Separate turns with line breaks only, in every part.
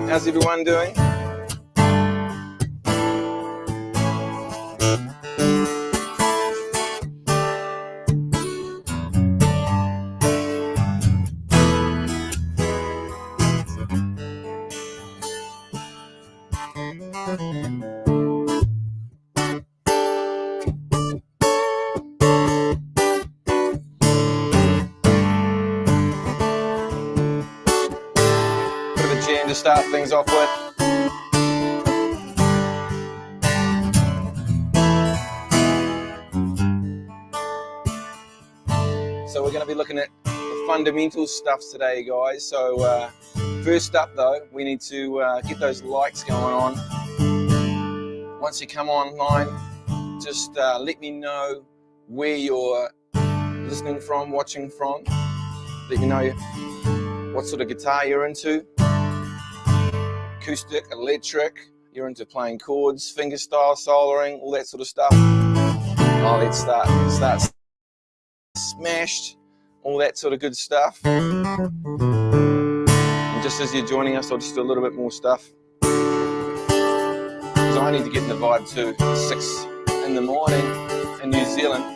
How's everyone doing? Bit of a jam to start things off with. So we're going to be looking at the fundamental stuff today, guys. So first up though, we need to get those likes going on. Once you come online, just let me know where you're listening from, watching from. Let me know what sort of guitar you're into. Acoustic, electric, you're into playing chords, fingerstyle, soloing, all that sort of stuff. Oh, let's start smashed, all that sort of good stuff. And just as you're joining us, I'll just do a little bit more stuff, because I need to get in the vibe too. 6 in the morning in New Zealand.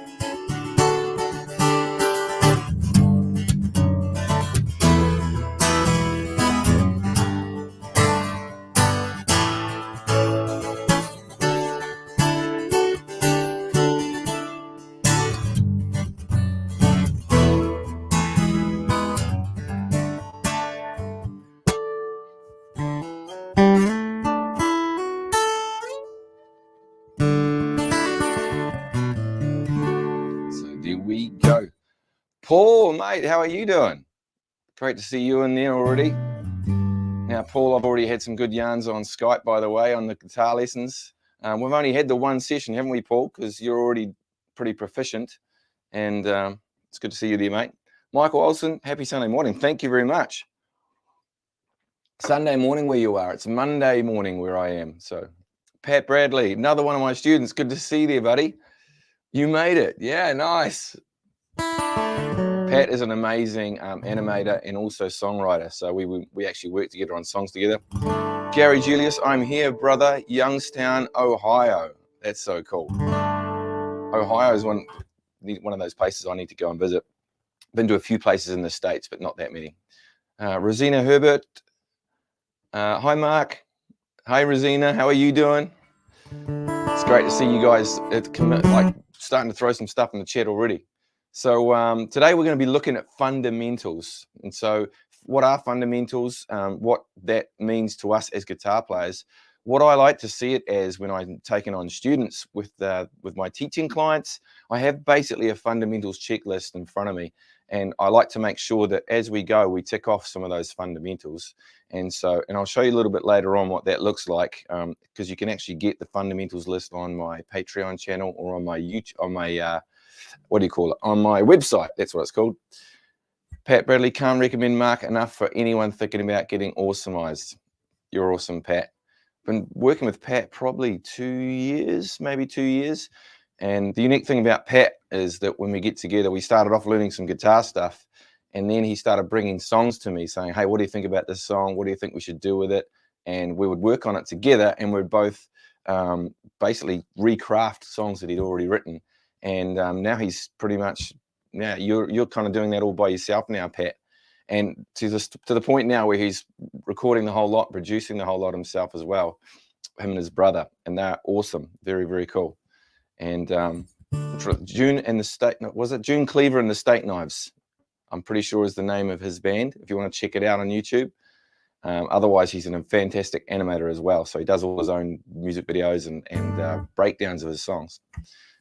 We go. Paul, mate, how are you doing? Great to see you in there already. Now, Paul, I've already had some good yarns on Skype, by the way, on the guitar lessons. We've only had the one session, haven't we, Paul? Because you're already pretty proficient. And it's good to see you there, mate. Michael Olsen, happy Sunday morning. Thank you very much. Sunday morning where you are. It's Monday morning where I am. So, Pat Bradley, another one of my students. Good to see you there, buddy. You made it. Yeah, nice. Pat is an amazing animator and also songwriter. So we actually work together on songs together. Gary Julius, I'm here, brother. Youngstown, Ohio. That's so cool. Ohio is one of those places I need to go and visit. Been to a few places in the States, but not that many. Rosina Herbert. Hi, Mark. Hi, Rosina. How are you doing? It's great to see you guys starting to throw some stuff in the chat already. So today we're going to be looking at fundamentals. And so what are fundamentals? What that means to us as guitar players. What I like to see it as when I'm taking on students with my teaching clients, I have basically a fundamentals checklist in front of me. And I like to make sure that as we go, we tick off some of those fundamentals. And I'll show you a little bit later on what that looks like, because you can actually get the fundamentals list on my Patreon channel or on my YouTube, on my on my website. That's what it's called. Pat Bradley, can't recommend Mark enough for anyone thinking about getting awesomized. You're awesome, Pat. Been working with Pat probably 2 years, maybe 2 years. And the unique thing about Pat is that when we get together, we started off learning some guitar stuff. And then he started bringing songs to me saying, hey, what do you think about this song? What do you think we should do with it? And we would work on it together, and we'd both basically recraft songs that he'd already written. And now he's pretty much, you're kind of doing that all by yourself now, Pat. And to the point now where he's recording the whole lot, producing the whole lot himself as well, him and his brother. And they're awesome. Very, very cool. And June and the State, was it June Cleaver and the Steak Knives? I'm pretty sure is the name of his band, if you want to check it out on YouTube. Otherwise, he's a fantastic animator as well. So he does all his own music videos and breakdowns of his songs.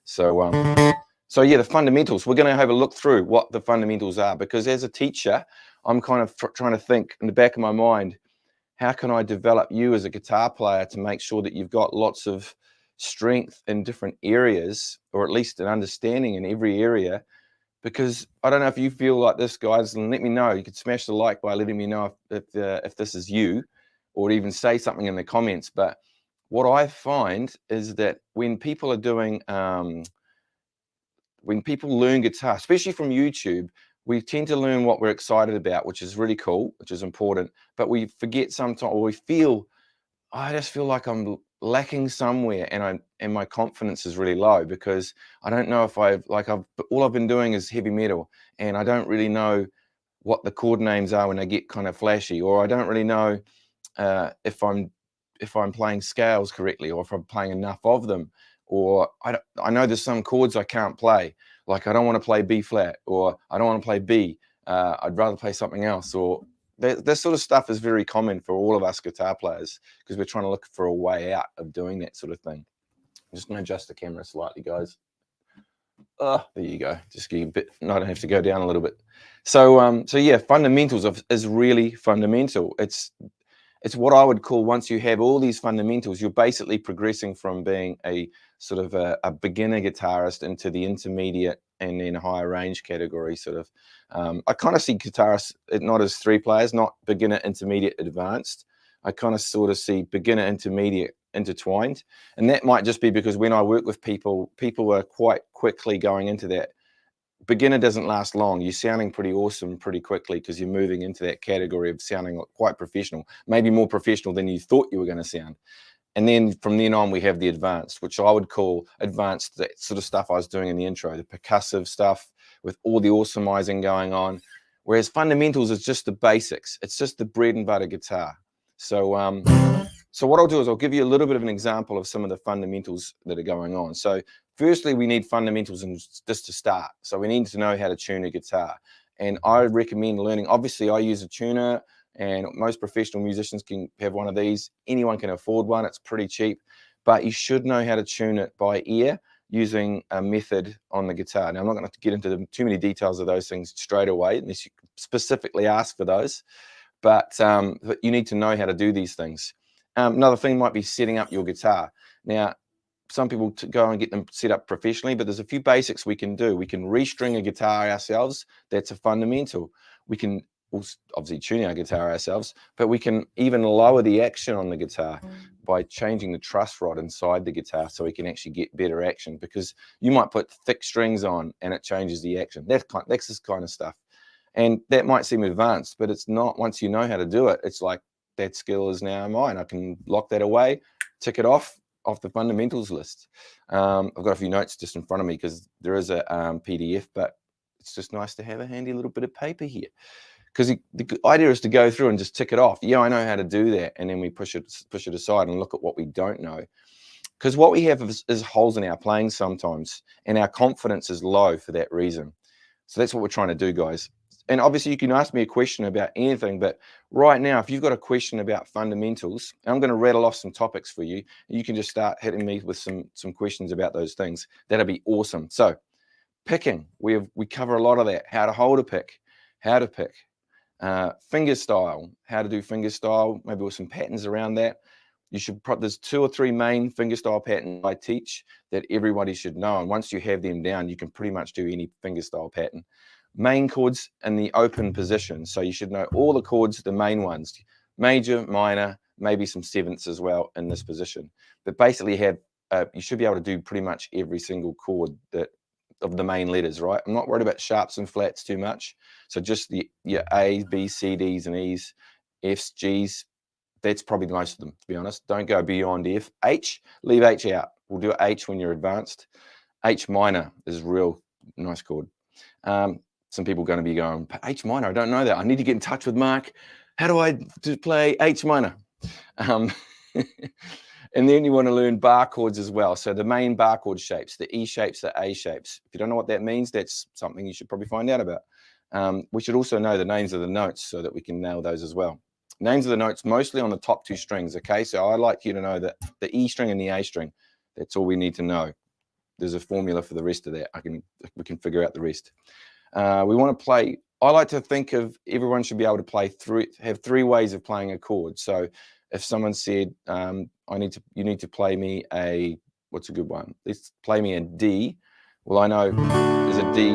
So yeah, the fundamentals. We're going to have a look through what the fundamentals are, because as a teacher, I'm kind of trying to think in the back of my mind, how can I develop you as a guitar player to make sure that you've got lots of strength in different areas, or at least an understanding in every area? Because I don't know if you feel like this, guys, and let me know. You could smash the like by letting me know if this is you, or even say something in the comments. But what I find is that when people are doing, when people learn guitar, especially from YouTube, we tend to learn what we're excited about, which is really cool, which is important, but we forget sometimes, or we feel, I just feel like I'm lacking somewhere, and my confidence is really low because I don't know if all I've been doing is heavy metal, and I don't really know what the chord names are when they get kind of flashy, or I don't really know if I'm playing scales correctly, or if I'm playing enough of them, or I know there's some chords I can't play, like I don't want to play B flat, or I don't want to play B. I'd rather play something else, or that sort of stuff is very common for all of us guitar players because we're trying to look for a way out of doing that sort of thing. I'm just going to adjust the camera slightly, guys. Oh, there you go. Just get a bit. No, I don't have to go down a little bit. So yeah, fundamentals is really fundamental. It's what I would call, once you have all these fundamentals, you're basically progressing from being a sort of a beginner guitarist into the intermediate and then higher range category. Sort of, I kind of see guitarists not as three players, not beginner, intermediate, advanced. I kind of sort of see beginner, intermediate intertwined, and that might just be because when I work with people are quite quickly going into that. Beginner doesn't last long. You're sounding pretty awesome pretty quickly because you're moving into that category of sounding quite professional, maybe more professional than you thought you were going to sound. And then from then on, we have the advanced, which I would call advanced, that sort of stuff I was doing in the intro, the percussive stuff with all the awesomizing going on. Whereas fundamentals is just the basics. It's just the bread and butter guitar. So what I'll do is I'll give you a little bit of an example of some of the fundamentals that are going on. So firstly, we need fundamentals just to start. So we need to know how to tune a guitar. And I recommend learning. Obviously, I use a tuner, and most professional musicians can have one of these. Anyone can afford one. It's pretty cheap. But you should know how to tune it by ear using a method on the guitar. Now, I'm not going to get into too many details of those things straight away, unless you specifically ask for those. But you need to know how to do these things. Another thing might be setting up your guitar. Now, some people go and get them set up professionally, but there's a few basics we can do. We can restring a guitar ourselves. That's a fundamental. We can obviously tune our guitar ourselves, but we can even lower the action on the guitar by changing the truss rod inside the guitar so we can actually get better action, because you might put thick strings on and it changes the action. That's this kind of stuff. And that might seem advanced, but it's not. Once you know how to do it, it's like, that skill is now mine. I can lock that away, tick it off the fundamentals list. I've got a few notes just in front of me because there is a PDF, but it's just nice to have a handy little bit of paper here. Because the idea is to go through and just tick it off. Yeah, I know how to do that, and then we push it aside and look at what we don't know. Because what we have is holes in our playing sometimes, and our confidence is low for that reason. So that's what we're trying to do, guys. And obviously you can ask me a question about anything, but right now, if you've got a question about fundamentals, I'm going to rattle off some topics for you. You can just start hitting me with some questions about those things. That'll be awesome. So picking, we cover a lot of that. How to hold a pick, how to pick, fingerstyle, how to do fingerstyle, maybe with some patterns around that. There's 2 or 3 main fingerstyle patterns I teach that everybody should know. And once you have them down, you can pretty much do any fingerstyle pattern. Main chords in the open position. So you should know all the chords, the main ones, major, minor, maybe some sevenths as well in this position. But basically you should be able to do pretty much every single chord of the main letters, right? I'm not worried about sharps and flats too much. So just your A's, B's, C, D's, and E's, F's, G's. That's probably most of them, to be honest. Don't go beyond F. H, leave H out. We'll do H when you're advanced. H minor is a real nice chord. Some people are going to be going, H minor, I don't know that. I need to get in touch with Mark. How do I play H minor? And then you want to learn bar chords as well. So the main bar chord shapes, the E shapes, the A shapes. If you don't know what that means, that's something you should probably find out about. We should also know the names of the notes so that we can nail those as well. Names of the notes mostly on the top 2 strings, okay? So I'd like you to know that the E string and the A string, that's all we need to know. There's a formula for the rest of that. We can figure out the rest. We want to play. I like to think of everyone should be able to have 3 ways of playing a chord. So if someone said, you need to play me what's a good one? Let's play me a D. Well, I know there's a D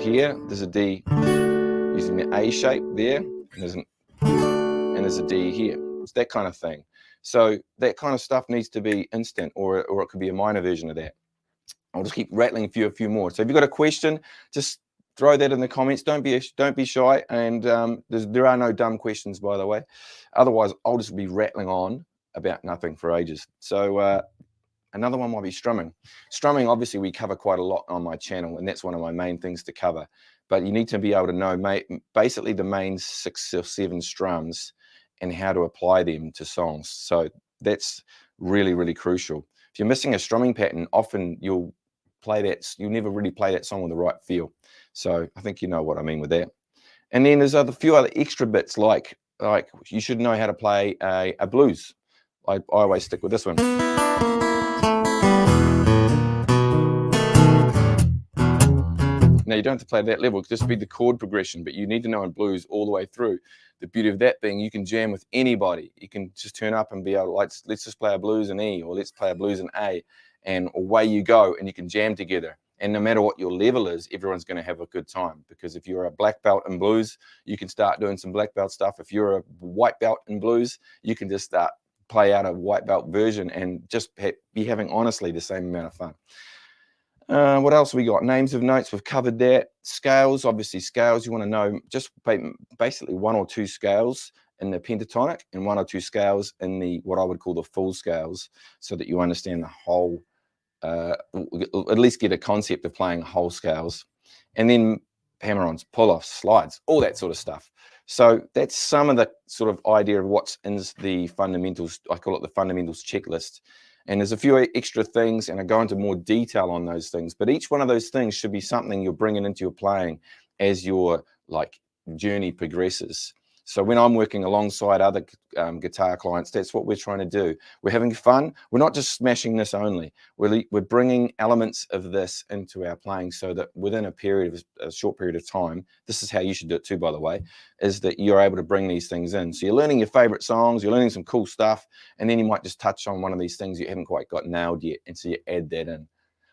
here, there's a D using the A shape there, and there's a D here. It's that kind of thing. So that kind of stuff needs to be instant, or it could be a minor version of that. I'll just keep rattling a few more. So if you've got a question, just throw that in the comments. Don't be shy, and there are no dumb questions, by the way. Otherwise, I'll just be rattling on about nothing for ages. So another one might be strumming. Strumming, obviously, we cover quite a lot on my channel, and that's one of my main things to cover. But you need to be able to know basically the main 6 or 7 strums and how to apply them to songs. So that's really, really crucial. If you're missing a strumming pattern, often you'll never really play that song with the right feel. So I think you know what I mean with that. And then there's a few other extra bits, like you should know how to play a blues. I always stick with this one. Now, you don't have to play that level, just be the chord progression, but you need to know in blues all the way through. The beauty of that being, you can jam with anybody. You can just turn up and be able to, let's just play a blues in E, or let's play a blues in A, and away you go, and you can jam together. And no matter what your level is, everyone's going to have a good time, because if you're a black belt in blues, you can start doing some black belt stuff. If you're a white belt in blues, you can just start play out a white belt version and just be having honestly the same amount of fun. What else we got? Names of notes, we've covered that. Scales, obviously scales, you want to know just basically 1 or 2 scales in the pentatonic and 1 or 2 scales in the what I would call the full scales, so that you understand the whole, at least get a concept of playing whole scales. And then hammer-ons, pull-offs, slides, all that sort of stuff. So that's some of the sort of idea of what's in the fundamentals. I call it the fundamentals checklist. And there's a few extra things, and I go into more detail on those things. But each one of those things should be something you're bringing into your playing as your journey progresses. So when I'm working alongside other guitar clients, that's what we're trying to do. We're having fun. We're not just smashing this only. We're bringing elements of this into our playing, so that within a short period of time, this is how you should do it too, by the way, is that you're able to bring these things in. So you're learning your favorite songs, you're learning some cool stuff, and then you might just touch on one of these things you haven't quite got nailed yet, and so you add that in.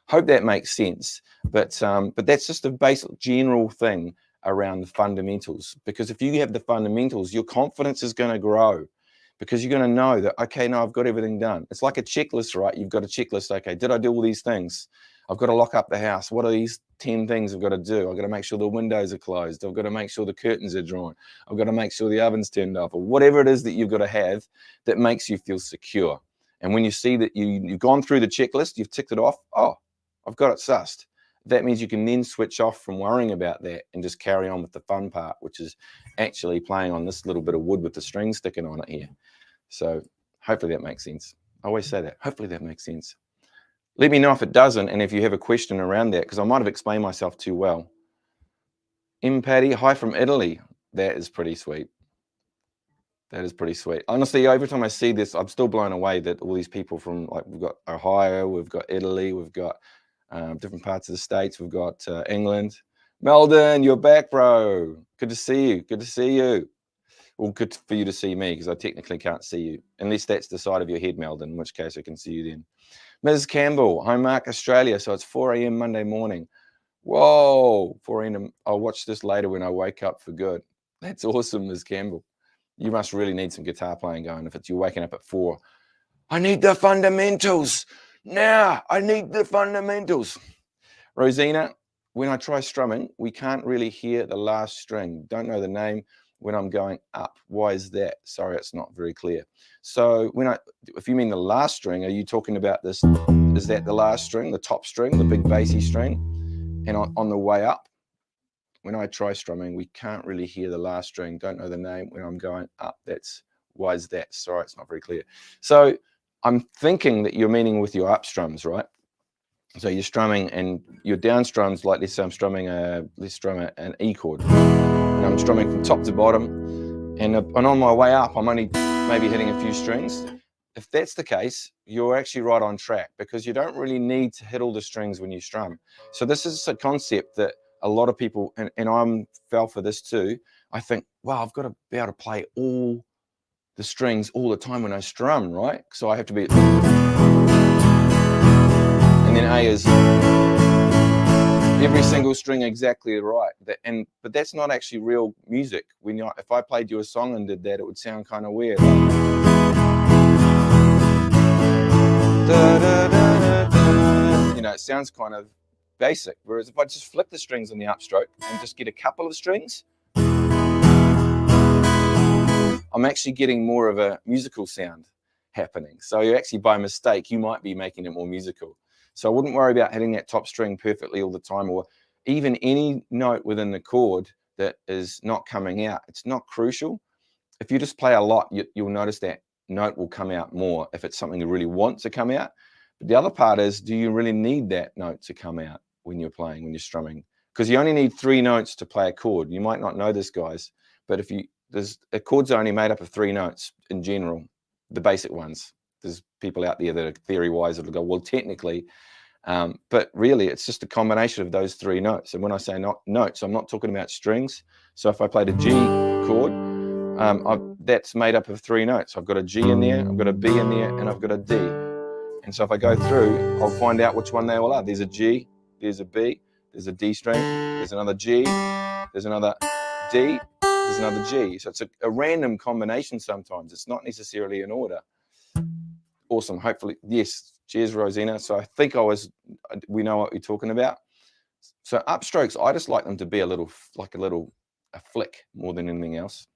Hope that makes sense. But that's just a basic general thing around the fundamentals, because if you have the fundamentals, your confidence is going to grow, because you're going to know that, okay, no, I've got everything done. It's like a checklist, right? You've got a checklist. Okay, did I do all these things? I've got to lock up the house. What are these 10 things I've got to do? I've got to make sure the windows are closed. I've got to make sure the curtains are drawn. I've got to make sure the oven's turned off, or whatever it is that you've got to have that makes you feel secure. And when you see that you've gone through the checklist, you've ticked it off, oh, I've got it sussed. That means you can then switch off from worrying about that and just carry on with the fun part, which is actually playing on this little bit of wood with the string sticking on it here. So hopefully that makes sense. I always say that. Hopefully that makes sense. Let me know if it doesn't, and if you have a question around that, because I might have explained myself too well. Patty, hi from Italy. That is pretty sweet. That is pretty sweet. Honestly, every time I see this, I'm still blown away that all these people from, we've got Ohio, we've got Italy, we've got different parts of the States. We've got England. Meldon, you're back, bro. Good to see you. Good to see you. Well, good for you to see me, because I technically can't see you, unless that's the side of your head, Meldon, in which case I can see you then. Ms. Campbell, home mark, Australia. So it's 4 a.m. Monday morning. Whoa, 4 a.m. I'll watch this later when I wake up for good. That's awesome, Ms. Campbell. You must really need some guitar playing going if you're waking up at 4. I need the fundamentals. Now, I need the fundamentals. Rosina, when I try strumming, we can't really hear the last string. Don't know the name when I'm going up. Why is that? Sorry, it's not very clear. So if you mean the last string, are you talking about this? Is that the last string, the top string, the big bassy string? And on the way up, when I try strumming, we can't really hear the last string. Don't know the name when I'm going up. Why is that? Sorry, it's not very clear. So I'm thinking that you're meaning with your up strums, right? So you're strumming, and your down strums, like let's say I'm strumming let's strum an E chord, and I'm strumming from top to bottom, and on my way up, I'm only maybe hitting a few strings. If that's the case, you're actually right on track, because you don't really need to hit all the strings when you strum. So this is a concept that a lot of people, and I fell for this too. I think, wow, I've got to be able to play all the strings all the time when I strum, right? So I have to be, and then A is every single string exactly right. But that's not actually real music. If I played you a song and did that, it would sound kind of weird. It sounds kind of basic. Whereas if I just flip the strings on the upstroke and just get a couple of strings, I'm actually getting more of a musical sound happening. So you actually, by mistake, you might be making it more musical. So I wouldn't worry about hitting that top string perfectly all the time, or even any note within the chord that is not coming out. It's not crucial. If you just play a lot, you'll notice that note will come out more if it's something you really want to come out. But the other part is, do you really need that note to come out when you're playing, when you're strumming? Because you only need 3 notes to play a chord. You might not know this, guys, but if a chord's only made up of 3 notes in general, the basic ones. There's people out there that are theory-wise that'll go, well, technically, but really it's just a combination of those 3 notes. And when I say notes, I'm not talking about strings. So if I played a G chord, that's made up of 3 notes. I've got a G in there, I've got a B in there, and I've got a D. And so if I go through, I'll find out which one they all are. There's a G, there's a B, there's a D string, there's another G, there's another D, there's another G. So it's a random combination sometimes. It's not necessarily in order. Awesome. Hopefully, yes. Cheers, Rosina. So I think we know what you're talking about. So upstrokes, I just like them to be a flick more than anything else.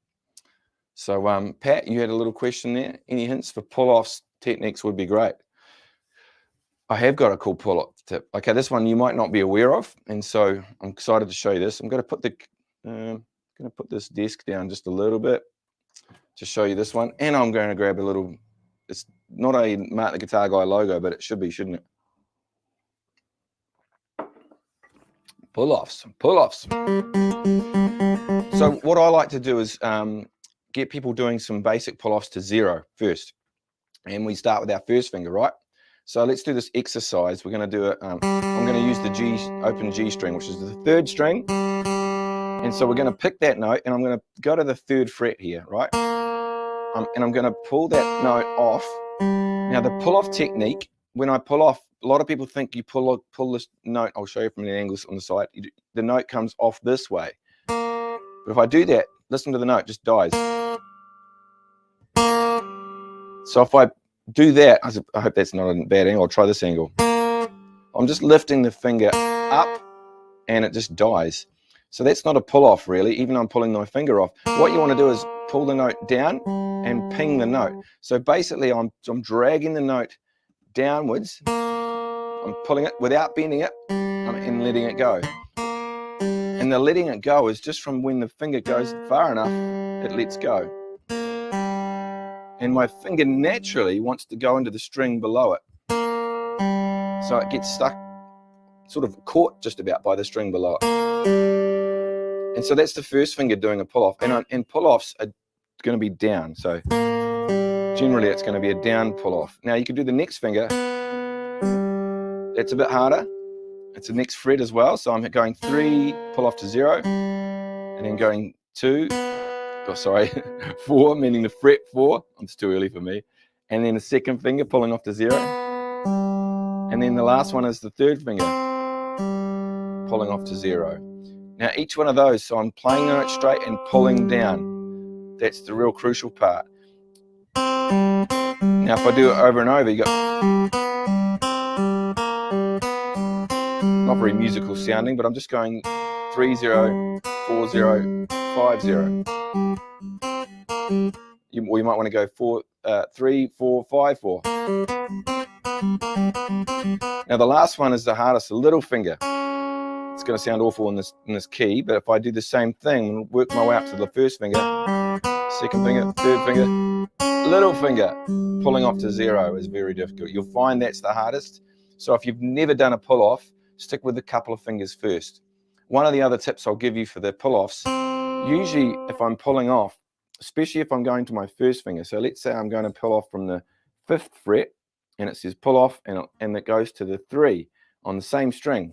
So Pat, you had a little question there. Any hints for pull-offs techniques would be great. I have got a cool pull-off tip. Okay, this one you might not be aware of, and so I'm excited to show you this. I'm going to put this desk down just a little bit to show you this one, and I'm going to grab a little. It's not a Mark the Guitar Guy logo, but it should be, shouldn't it? Pull-offs. So what I like to do is get people doing some basic pull-offs to 0 first, and we start with our first finger, right? So let's do this exercise. We're going to do it. I'm going to use the open G string, which is the 3rd string. And so we're going to pick that note, and I'm going to go to the 3rd fret here, right? And I'm going to pull that note off. Now, the pull-off technique, when I pull off, a lot of people think you pull this note. I'll show you from the angles on the side. The note comes off this way. But if I do that, listen to the note, it just dies. So if I do that, I hope that's not a bad angle. I'll try this angle. I'm just lifting the finger up and it just dies. So that's not a pull off really, even though I'm pulling my finger off. What you want to do is pull the note down and ping the note. So basically I'm dragging the note downwards. I'm pulling it without bending it and letting it go. And the letting it go is just from when the finger goes far enough, it lets go. And my finger naturally wants to go into the string below it. So it gets stuck, sort of caught just about by the string below it. And so that's the first finger doing a pull-off. And pull-offs are going to be down. So generally it's going to be a down pull-off. Now you can do the next finger. That's a bit harder. It's the next fret as well. So I'm going 3, pull off to 0. And then going 2. Oh, sorry, 4, meaning the fret 4. It's too early for me. And then the second finger pulling off to 0. And then the last one is the 3rd finger pulling off to 0. Now each one of those, so I'm playing the note straight and pulling down. That's the real crucial part. Now if I do it over and over, you got not very musical sounding, but I'm just going 3, 0, 4, 0, 5, 0. You might want to go 3, 4, 5, 4. Now the last one is the hardest, the little finger. It's going to sound awful in this key, but if I do the same thing, work my way up to the first finger, second finger, third finger, little finger, pulling off to 0 is very difficult. You'll find that's the hardest. So if you've never done a pull-off, stick with a couple of fingers first. One of the other tips I'll give you for the pull-offs, usually if I'm pulling off, especially if I'm going to my first finger, so let's say I'm going to pull off from the 5th fret, and it says pull off, and it goes to the 3 on the same string.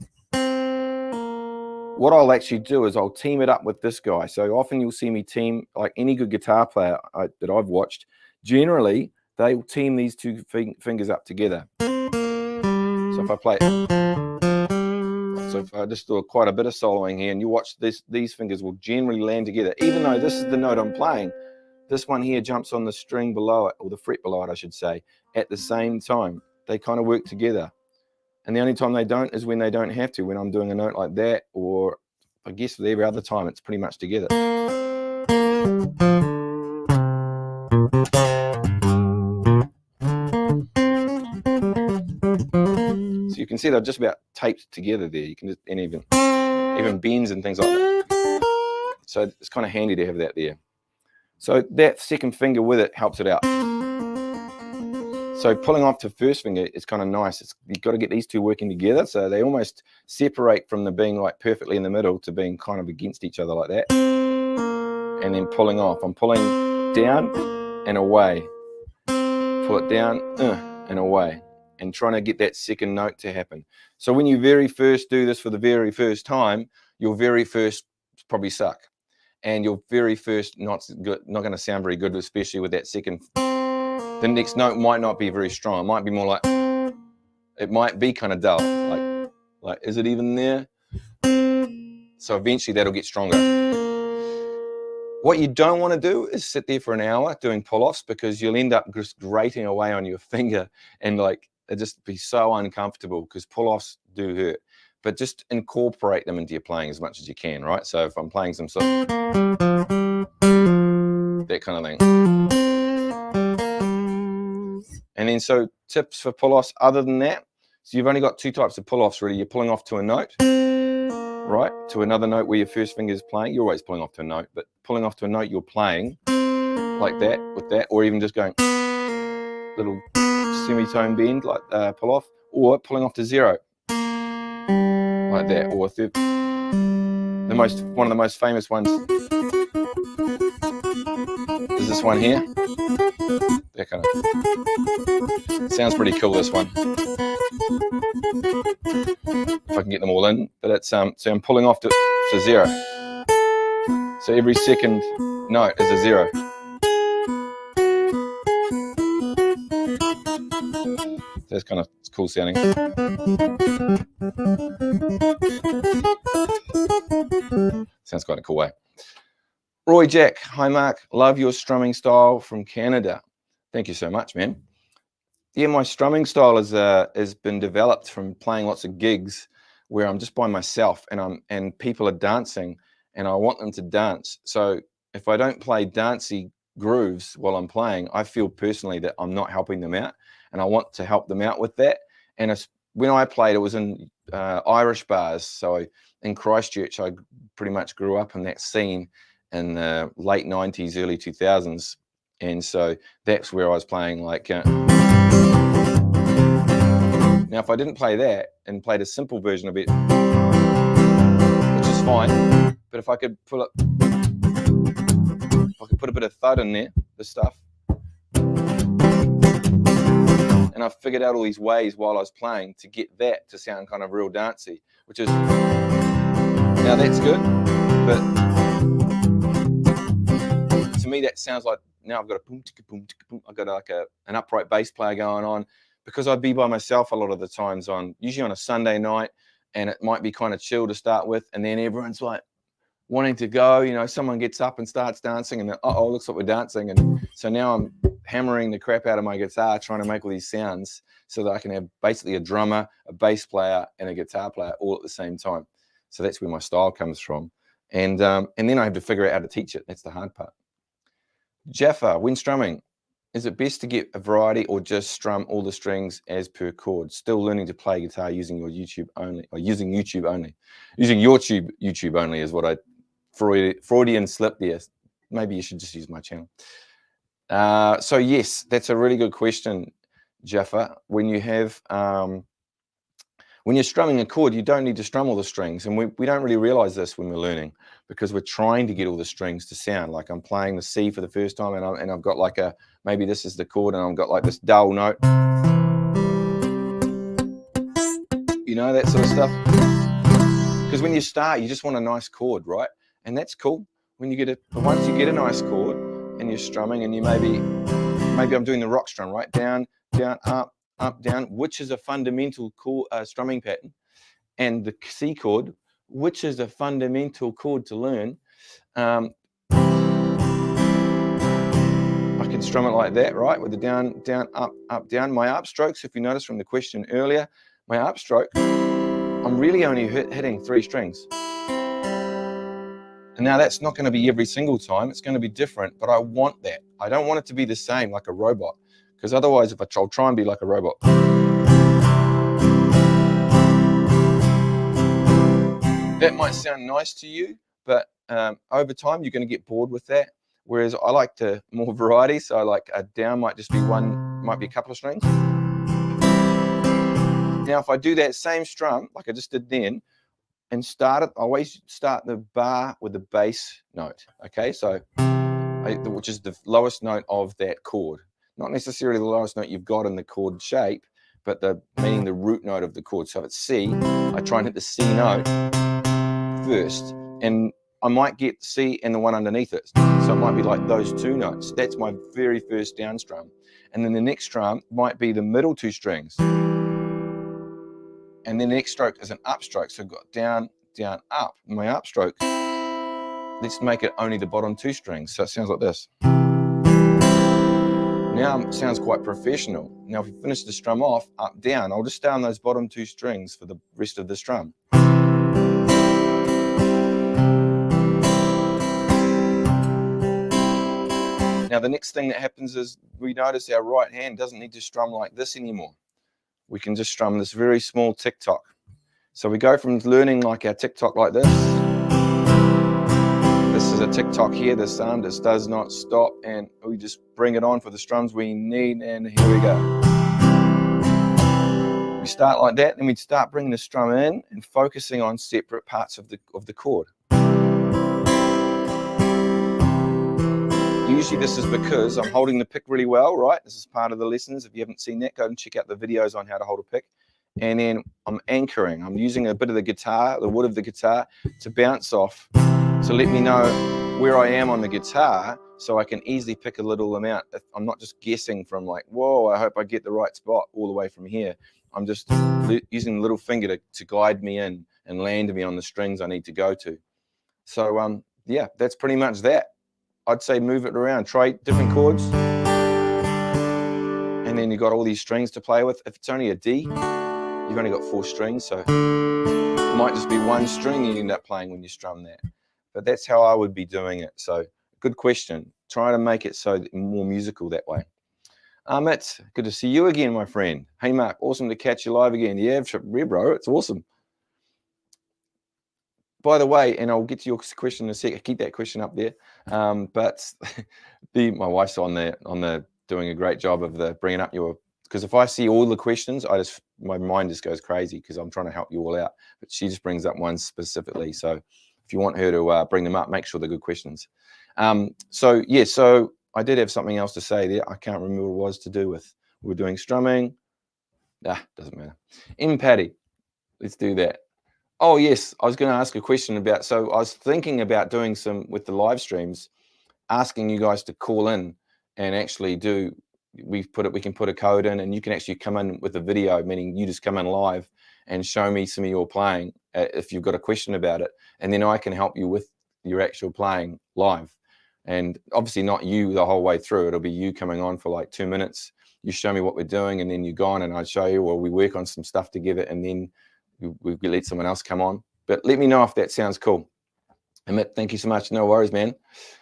What I'll actually do is I'll team it up with this guy. So often you'll see me team, like any good guitar player that I've watched, generally they will team these 2 fingers up together. So if I play so if I just do quite a bit of soloing here, and you watch this, these fingers will generally land together. Even though this is the note I'm playing, this one here jumps on the string below it, or the fret below it I should say, at the same time. They kind of work together. And the only time they don't is when they don't have to, when I'm doing a note like that, or I guess every other time it's pretty much together. So you can see they're just about taped together there. You can just, and even bends and things like that. So it's kind of handy to have that there. So that second finger with it helps it out. So pulling off to first finger is kind of nice. You've got to get these two working together, so they almost separate from the being like perfectly in the middle to being kind of against each other like that. And then pulling off. I'm pulling down and away. Pull it down and away. And trying to get that second note to happen. So when you very first do this for the very first time, your very first probably suck. And your very first not going to sound very good, especially with that second. The next note might not be very strong. It might be more like, it might be kind of dull. Like, is it even there? So eventually that'll get stronger. What you don't want to do is sit there for an hour doing pull-offs, because you'll end up just grating away on your finger, and like, it just be so uncomfortable, because pull-offs do hurt. But just incorporate them into your playing as much as you can, right? So if I'm playing some sort of that kind of thing. And then so tips for pull-offs other than that. So you've only got two types of pull-offs really. You're pulling off to a note, right? To another note where your first finger is playing. You're always pulling off to a note, but pulling off to a note you're playing like that, with that, or even just going little semitone bend, like pull off, or pulling off to zero like that, or third. One of the most famous ones is this one here. That kind of sounds pretty cool, this one. If I can get them all in, but it's so I'm pulling off to zero. So every second note is a zero. That's kind of cool sounding. Sounds quite a cool way. Roy Jack, hi Mark, love your strumming style from Canada. Thank you so much, man. Yeah, my strumming style has been developed from playing lots of gigs where I'm just by myself and people are dancing and I want them to dance. So if I don't play dancey grooves while I'm playing, I feel personally that I'm not helping them out, and I want to help them out with that. And when I played, it was in Irish bars. So in Christchurch, I pretty much grew up in that scene in the late 90s, early 2000s. And so that's where I was playing like... Now, if I didn't play that and played a simple version of it, which is fine, but if I could put a bit of thud in there, the stuff, and I figured out all these ways while I was playing to get that to sound kind of real dancey, which is, now that's good, but to me that sounds like, now I've got a boom, ticka, boom, ticka, boom. I've got like an upright bass player going on, because I'd be by myself a lot of the times usually on a Sunday night, and it might be kind of chill to start with, and then everyone's like wanting to go, you know, someone gets up and starts dancing, and then, uh-oh, looks like we're dancing. And so now I'm hammering the crap out of my guitar, trying to make all these sounds so that I can have basically a drummer, a bass player, and a guitar player all at the same time. So that's where my style comes from. And then I have to figure out how to teach it. That's the hard part. Jaffa, when strumming, is it best to get a variety or just strum all the strings as per chord? Still learning to play guitar using your YouTube only, or using YouTube only. Using your YouTube only is what I, Freudian slip there. Maybe you should just use my channel. So yes, that's a really good question, Jaffa. When you have, when you're strumming a chord, you don't need to strum all the strings. And we don't really realize this when we're learning, because we're trying to get all the strings to sound. Like I'm playing the C for the first time, and I've got like maybe this is the chord, and I've got like this dull note. You know, that sort of stuff. Because when you start, you just want a nice chord, right? And that's cool. When you get but once you get a nice chord and you're strumming, and you maybe I'm doing the rock strum, right? Down, down, up, up, down, which is a fundamental chord, strumming pattern, and the C chord, which is a fundamental chord to learn. I can strum it like that, right? With the down, down, up, down. My upstrokes, if you notice from the question earlier, my upstroke, I'm really only hitting 3 strings. And now that's not going to be every single time, it's going to be different, but I want that. I don't want it to be the same like a robot, because otherwise if I'll try and be like a robot. That might sound nice to you, but over time you're going to get bored with that. Whereas I like more variety, so like a down might just be might be a couple of strings. Now if I do that same strum like I just did then, and I always start the bar with the bass note, okay? So, which is the lowest note of that chord. Not necessarily the lowest note you've got in the chord shape, but meaning the root note of the chord. So if it's C, I try and hit the C note first, and I might get C and the one underneath it. So it might be like those 2 notes. That's my very first down strum. And then the next strum might be the middle 2 strings. And then the next stroke is an upstroke. So I've got down, down, up. My upstroke, let's make it only the bottom 2 strings. So it sounds like this. Now it sounds quite professional. Now if we finish the strum off, up, down, I'll just stay on those bottom 2 strings for the rest of the strum. Now the next thing that happens is we notice our right hand doesn't need to strum like this anymore. We can just strum this very small tick-tock. So we go from learning like our tick-tock like this. This is a tick-tock here, this arm just does not stop, and we just bring it on for the strums we need, and here we go. We start like that, then we start bringing the strum in and focusing on separate parts of the chord. Usually this is because I'm holding the pick really well, right? This is part of the lessons. If you haven't seen that, go and check out the videos on how to hold a pick. And then I'm anchoring. I'm using a bit of the guitar, the wood of the guitar, to bounce off, to let me know where I am on the guitar, so I can easily pick a little amount. I'm not just guessing from like, whoa, I hope I get the right spot all the way from here. I'm just using the little finger to guide me in and land me on the strings I need to go to. So yeah, that's pretty much that. I'd say move it around, try different chords, and then you've got all these strings to play with. If it's only a D, you've only got 4 strings, so it might just be 1 string you end up playing when you strum that. But that's how I would be doing it. So good question. Try to make it so more musical that way. It's good to see you again, my friend. Hey Mark, awesome to catch you live again. Yeah, bro, it's awesome. By the way, and I'll get to your question in a sec. Keep that question up there. But my wife's on the doing a great job of bringing up because if I see all the questions, my mind just goes crazy because I'm trying to help you all out. But she just brings up one specifically. So if you want her to bring them up, make sure they're good questions. So yeah, so I did have something else to say there. I can't remember what it was to do with. We're doing strumming. Doesn't matter. Paddy, let's do that. Oh yes, I was going to ask a question about, so I was thinking about doing some with the live streams, asking you guys to call in and actually we can put a code in and you can actually come in with a video, meaning you just come in live and show me some of your playing if you've got a question about it, and then I can help you with your actual playing live. And obviously not you the whole way through, it'll be you coming on for like 2 minutes, you show me what we're doing, and then you go on and I show you, or we work on some stuff together, and then we let someone else come on. But let me know if that sounds cool. Amit, thank you so much. No worries, man.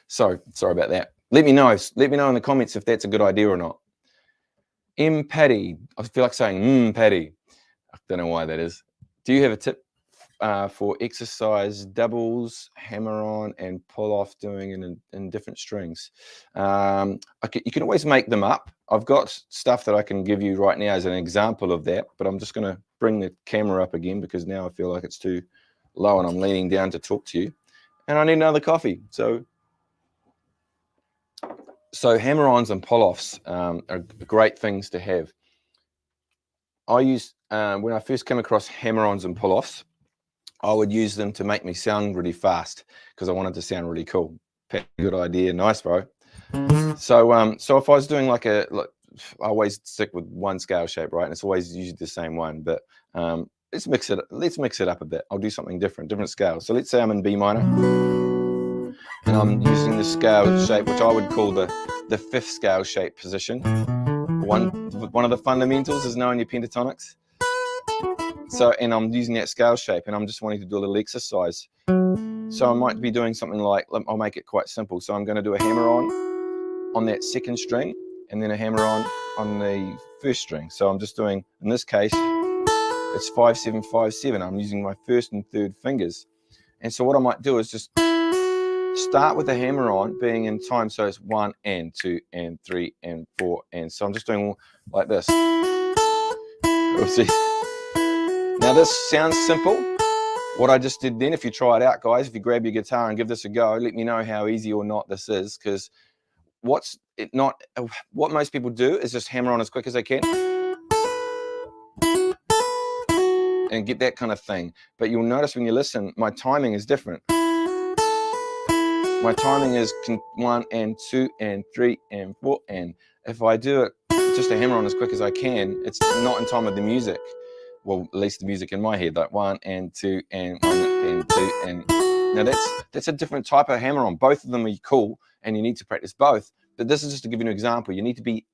Sorry about that. Let me know in the comments if that's a good idea or not. Paddy, I feel like saying Paddy. I don't know why that is. Do you have a tip for exercise doubles, hammer-on, and pull-off doing in different strings? You can always make them up. I've got stuff that I can give you right now as an example of that, but I'm just going to bring the camera up again because now I feel like it's too low and I'm leaning down to talk to you. And I need another coffee. So hammer-ons and pull-offs are great things to have. I used, when I first came across hammer-ons and pull-offs, I would use them to make me sound really fast because I wanted to sound really cool. Good idea. Nice, bro. So if I was doing I always stick with one scale shape, right? And it's always usually the same one, but let's mix it up a bit. I'll do something different scales. So let's say I'm in B minor and I'm using the scale shape, which I would call the 5th scale shape position. One of the fundamentals is knowing your pentatonics. So, and I'm using that scale shape, and I'm just wanting to do a little exercise. So I might be doing something like, I'll make it quite simple. So I'm going to do a hammer-on that second string, and then a hammer-on the first string. So I'm just doing, in this case, it's 5-7, 5-7. I'm using my first and third fingers. And so what I might do is just start with the hammer-on being in time. So it's 1 and 2 and 3 and 4. And so I'm just doing like this. Oopsie. Now this sounds simple. What I just did then, if you try it out, guys, if you grab your guitar and give this a go, let me know how easy or not this is, because what most people do is just hammer on as quick as they can and get that kind of thing. But you'll notice when you listen, my timing is different. My timing is 1 and 2 and 3 and 4, and if I do it just a hammer on as quick as I can, it's not in time with the music. Well, at least the music in my head, like 1 and 2 and 1 and 2 and now that's a different type of hammer on. Both of them are cool, and you need to practice both. But this is just to give you an example. You need to be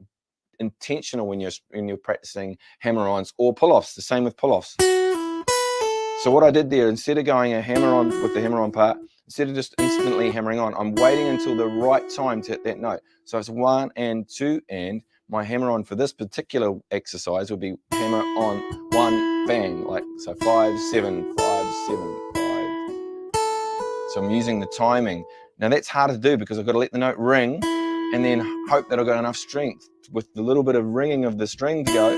intentional when you're practicing hammer-ons or pull-offs. The same with pull-offs. So what I did there, instead of going a hammer-on with the hammer-on part, instead of just instantly hammering on, I'm waiting until the right time to hit that note. So it's 1 and 2 and my hammer-on for this particular exercise would be hammer-on 1 bang, like so 5 7 5 7 5. So I'm using the timing. Now that's hard to do because I've got to let the note ring and then hope that I've got enough strength with the little bit of ringing of the string to go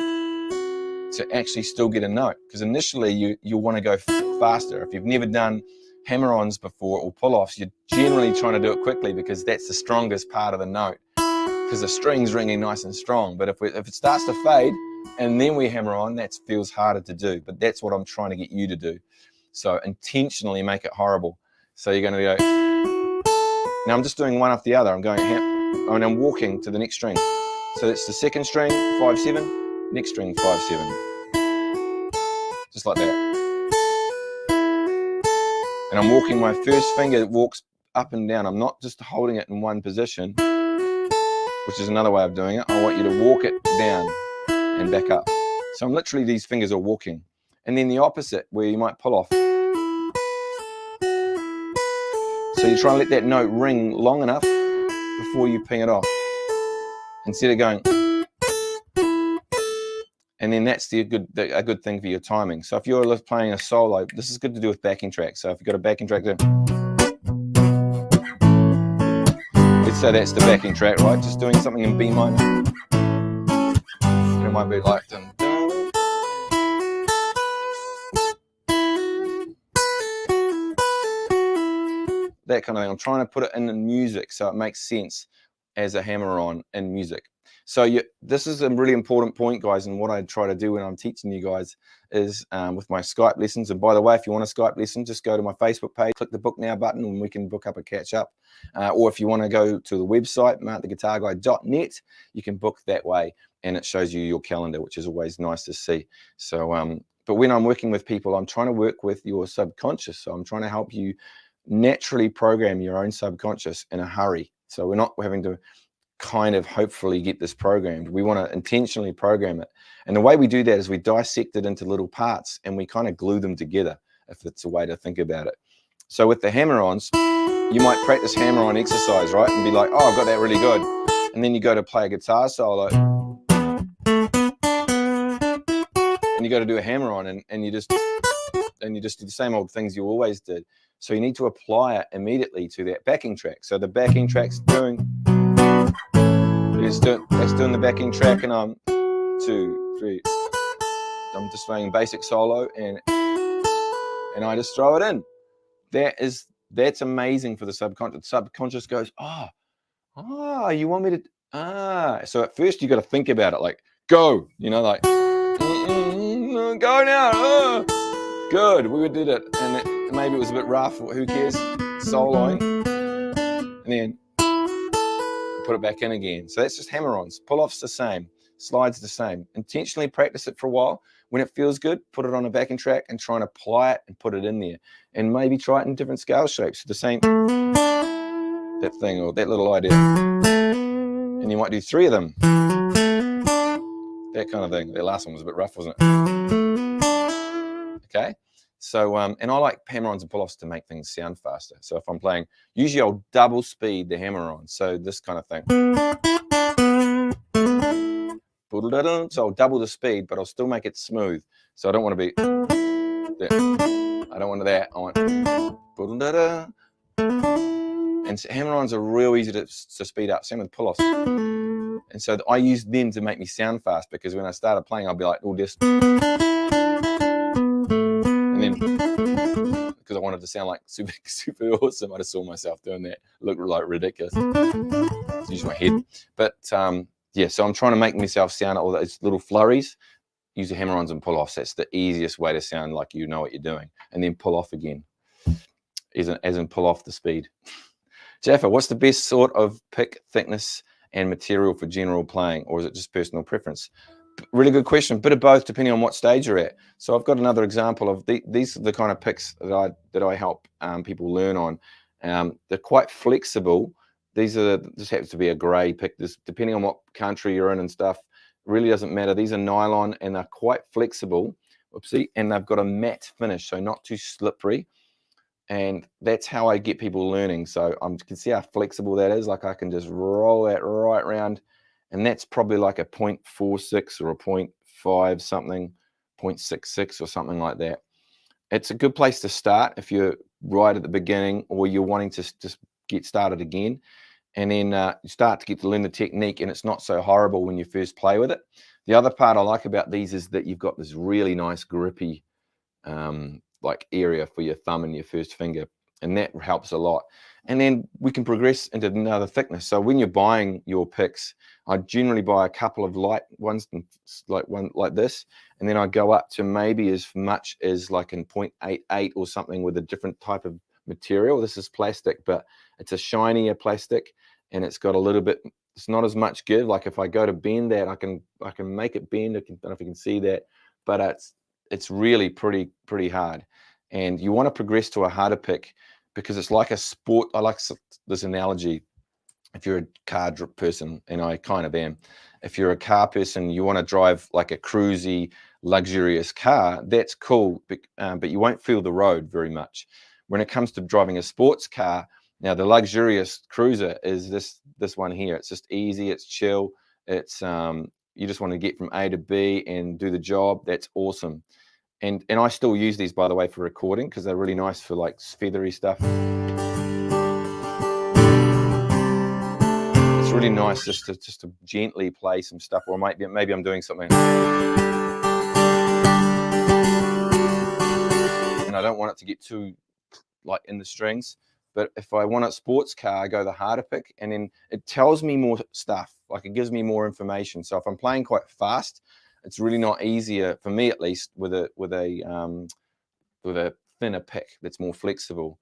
to actually still get a note. Because initially you'll want to go faster. If you've never done hammer-ons before or pull-offs, you're generally trying to do it quickly because that's the strongest part of the note, because the string's ringing nice and strong. But if it starts to fade and then we hammer on, that feels harder to do. But that's what I'm trying to get you to do. So intentionally make it horrible. So you're going to go, now I'm just doing one after the other. I'm going, and I'm walking to the next string. So it's the second string, 5 7, next string, 5 7. Just like that. And I'm walking, my first finger walks up and down. I'm not just holding it in one position, which is another way of doing it. I want you to walk it down and back up. So I'm literally, these fingers are walking. And then the opposite, where you might pull off. So you try and let that note ring long enough before you ping it off, instead of going. And then that's a good thing for your timing. So if you're playing a solo, this is good to do with backing tracks. So if you've got a backing track there, let's say that's the backing track, right? Just doing something in B minor. It might be like dun, dun. That kind of thing. I'm trying to put it in the music so it makes sense as a hammer-on in music. So this is a really important point, guys, and what I try to do when I'm teaching you guys is with my Skype lessons. And by the way, if you want a Skype lesson, just go to my Facebook page, click the book now button, and we can book up a catch up. Or if you want to go to the website, marktheguitarguy.net, you can book that way, and it shows you your calendar, which is always nice to see. So, but when I'm working with people, I'm trying to work with your subconscious. So I'm trying to help you naturally program your own subconscious in a hurry. So we're not having to kind of hopefully get this programmed. We want to intentionally program it. And the way we do that is we dissect it into little parts and we kind of glue them together, if it's a way to think about it. So with the hammer-ons, you might practice hammer-on exercise, right? And be like, oh, I've got that really good. And then you go to play a guitar solo and you go to do a hammer-on and you just do the same old things you always did. So you need to apply it immediately to that backing track. So the backing track's doing the backing track, and I'm 2, 3. I'm just playing basic solo, and I just throw it in. That's amazing for the subconscious. The subconscious goes, you want me to, So at first you got to think about it, like go, like go now. Good, we did it, and maybe it was a bit rough. Who cares? Soloing, and then put it back in again. So that's just hammer-ons. Pull-offs the same, slides the same. Intentionally practice it for a while. When it feels good, put it on a backing track and try and apply it and put it in there. And maybe try it in different scale shapes. The same, that thing or that little idea. And you might do 3 of them. That kind of thing. That last one was a bit rough, wasn't it? okay? So, and I like hammer-ons and pull-offs to make things sound faster. So if I'm playing, usually I'll double speed the hammer-on. So this kind of thing. So I'll double the speed, but I'll still make it smooth. So I don't want to be there. I don't want that. I want. And hammer-ons are real easy to speed up. Same with pull-offs. And so I use them to make me sound fast, because when I started playing, I'll be like, oh, this. And then, because I wanted to sound like super awesome, I just saw myself doing that. Look like ridiculous. It's usually my head. But yeah, so I'm trying to make myself sound all those little flurries. Use the hammer-ons and pull-offs. That's the easiest way to sound like you know what you're doing. And then pull off again, as in pull off the speed. Jaffa, what's the best sort of pick thickness and material for general playing, or is it just personal preference? Really good question. Bit of both, depending on what stage you're at. So I've got another example of these are the kind of picks that I help people learn on. They're quite flexible. This happens to be a grey pick. This, depending on what country you're in and stuff, really doesn't matter. These are nylon and they're quite flexible. Oopsie, and they've got a matte finish, so not too slippery. And that's how I get people learning. So you can see how flexible that is. Like I can just roll that right round, and that's probably like a 0.46 or a 0.5 something, 0.66 or something like that. It's a good place to start if you're right at the beginning, or you're wanting to just get started again. And then you start to get to learn the technique, and it's not so horrible when you first play with it. The other part I like about these is that you've got this really nice grippy like area for your thumb and your first finger, and that helps a lot. And then we can progress into another thickness. So when you're buying your picks, I generally buy a couple of light ones, like one like this, and then I go up to maybe as much as like in 0.88 or something with a different type of material. This is plastic, but it's a shinier plastic, and it's got a little bit, it's not as much give. Like if I go to bend that, I can make it bend. I don't know if you can see that, but it's really pretty hard. And you want to progress to a harder pick, because it's like a sport. I like this analogy. If you're a car person, and I kind of am, if you're a car person, you want to drive like a cruisy, luxurious car, that's cool, but you won't feel the road very much. When it comes to driving a sports car, now the luxurious cruiser is this one here. It's just easy, it's chill, it's you just want to get from A to B and do the job. That's awesome. And I still use these, by the way, for recording, because they're really nice for like feathery stuff. It's really nice just to gently play some stuff, or maybe I'm doing something and I don't want it to get too like in the strings. But if I want a sports car, I go the harder pick, and then it tells me more stuff. Like it gives me more information. So if I'm playing quite fast, it's really not easier for me, at least, with a thinner pick that's more flexible.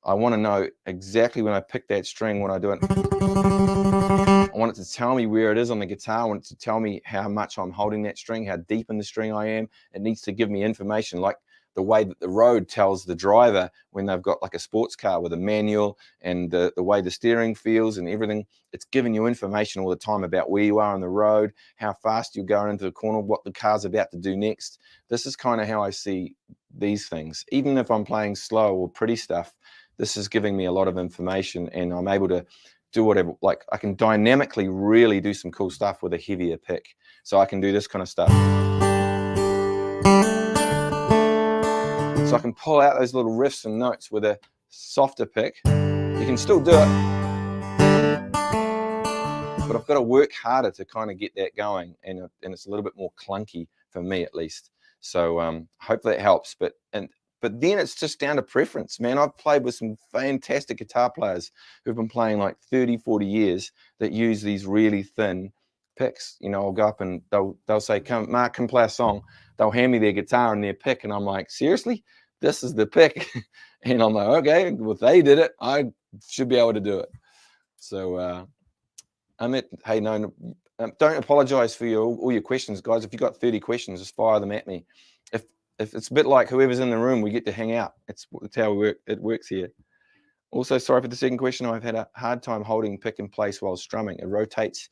I want to know exactly when I pick that string, when I do it. I want it to tell me where it is on the guitar. I want it to tell me how much I'm holding that string, how deep in the string I am. It needs to give me information, like the way that the road tells the driver when they've got like a sports car with a manual, and the way the steering feels and everything. It's giving you information all the time about where you are on the road, how fast you're going into the corner, what the car's about to do next. This is kind of how I see these things. Even if I'm playing slow or pretty stuff, this is giving me a lot of information, and I'm able to do whatever. Like I can dynamically really do some cool stuff with a heavier pick. So I can do this kind of stuff. So I can pull out those little riffs and notes with a softer pick. You can still do it, but I've got to work harder to kind of get that going, and it's a little bit more clunky for me, at least. So hopefully that helps. But then it's just down to preference, man. I've played with some fantastic guitar players who've been playing like 30, 40 years that use these really thin picks. You know, I'll go up and they'll say, "Come, Mark, come play a song." They'll hand me their guitar and their pick, and I'm like, seriously? This is the pick? And I'm like, okay, well, if they did it, I should be able to do it. So hey, no, don't apologize for all your questions, guys. If you've got 30 questions, just fire them at me. If it's a bit like whoever's in the room, we get to hang out. It's how it works here. Also, sorry for the second question. I've had a hard time holding pick in place while strumming. It rotates.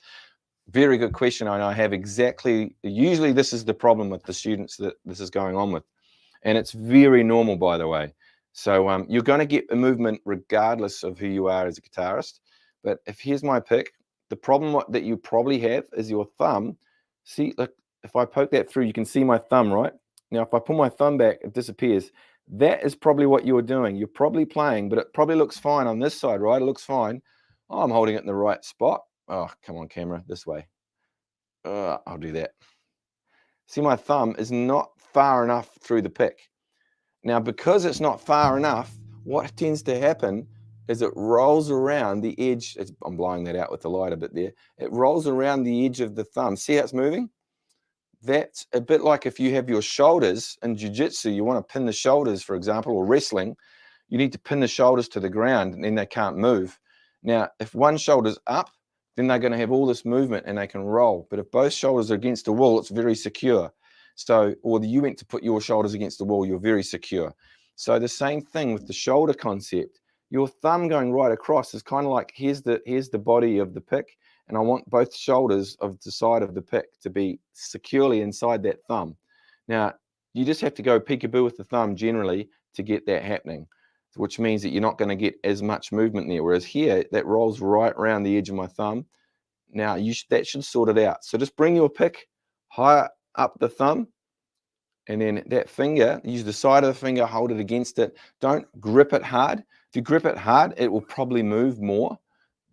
Very good question. And I have usually this is the problem with the students that this is going on with. And it's very normal, by the way. So you're going to get a movement regardless of who you are as a guitarist. But here's my pick, the problem that you probably have is your thumb. See, like if I poke that through, you can see my thumb, right? Now, if I pull my thumb back, it disappears. That is probably what you're doing. You're probably playing, but it probably looks fine on this side, right? It looks fine. Oh, I'm holding it in the right spot. Oh, come on, camera, this way. I'll do that. See, my thumb is not far enough through the pick. Now, because it's not far enough, what tends to happen is it rolls around the edge. I'm blowing that out with the light a bit there. It rolls around the edge of the thumb. See how it's moving? That's a bit like if you have your shoulders in jiu-jitsu, you want to pin the shoulders, for example, or wrestling, you need to pin the shoulders to the ground and then they can't move. Now, if one shoulder's up, then they're going to have all this movement and they can roll. But if both shoulders are against the wall, it's very secure. So, or you went to put your shoulders against the wall, you're very secure. So the same thing with the shoulder concept. Your thumb going right across is kind of like, here's the body of the pick, and I want both shoulders of the side of the pick to be securely inside that thumb. Now, you just have to go peekaboo with the thumb generally to get that happening, which means that you're not going to get as much movement there. Whereas here, that rolls right around the edge of my thumb. Now, that should sort it out. So just bring your pick higher up the thumb, and then that finger, use the side of the finger, hold it against it. Don't grip it hard. If you grip it hard, it will probably move more,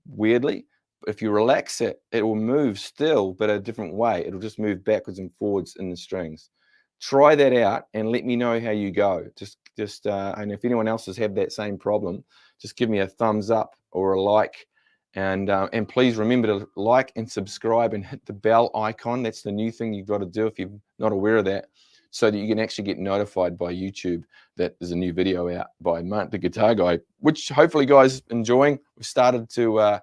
weirdly. If you relax it, it will move still, but a different way. It'll just move backwards and forwards in the strings. Try that out and let me know how you go. And if anyone else has had that same problem, just give me a thumbs up or a like. And please remember to like and subscribe and hit the bell icon. That's the new thing you've got to do if you're not aware of that, so that you can actually get notified by YouTube that there's a new video out by Mark the Guitar Guy, which hopefully you guys enjoying. We've started to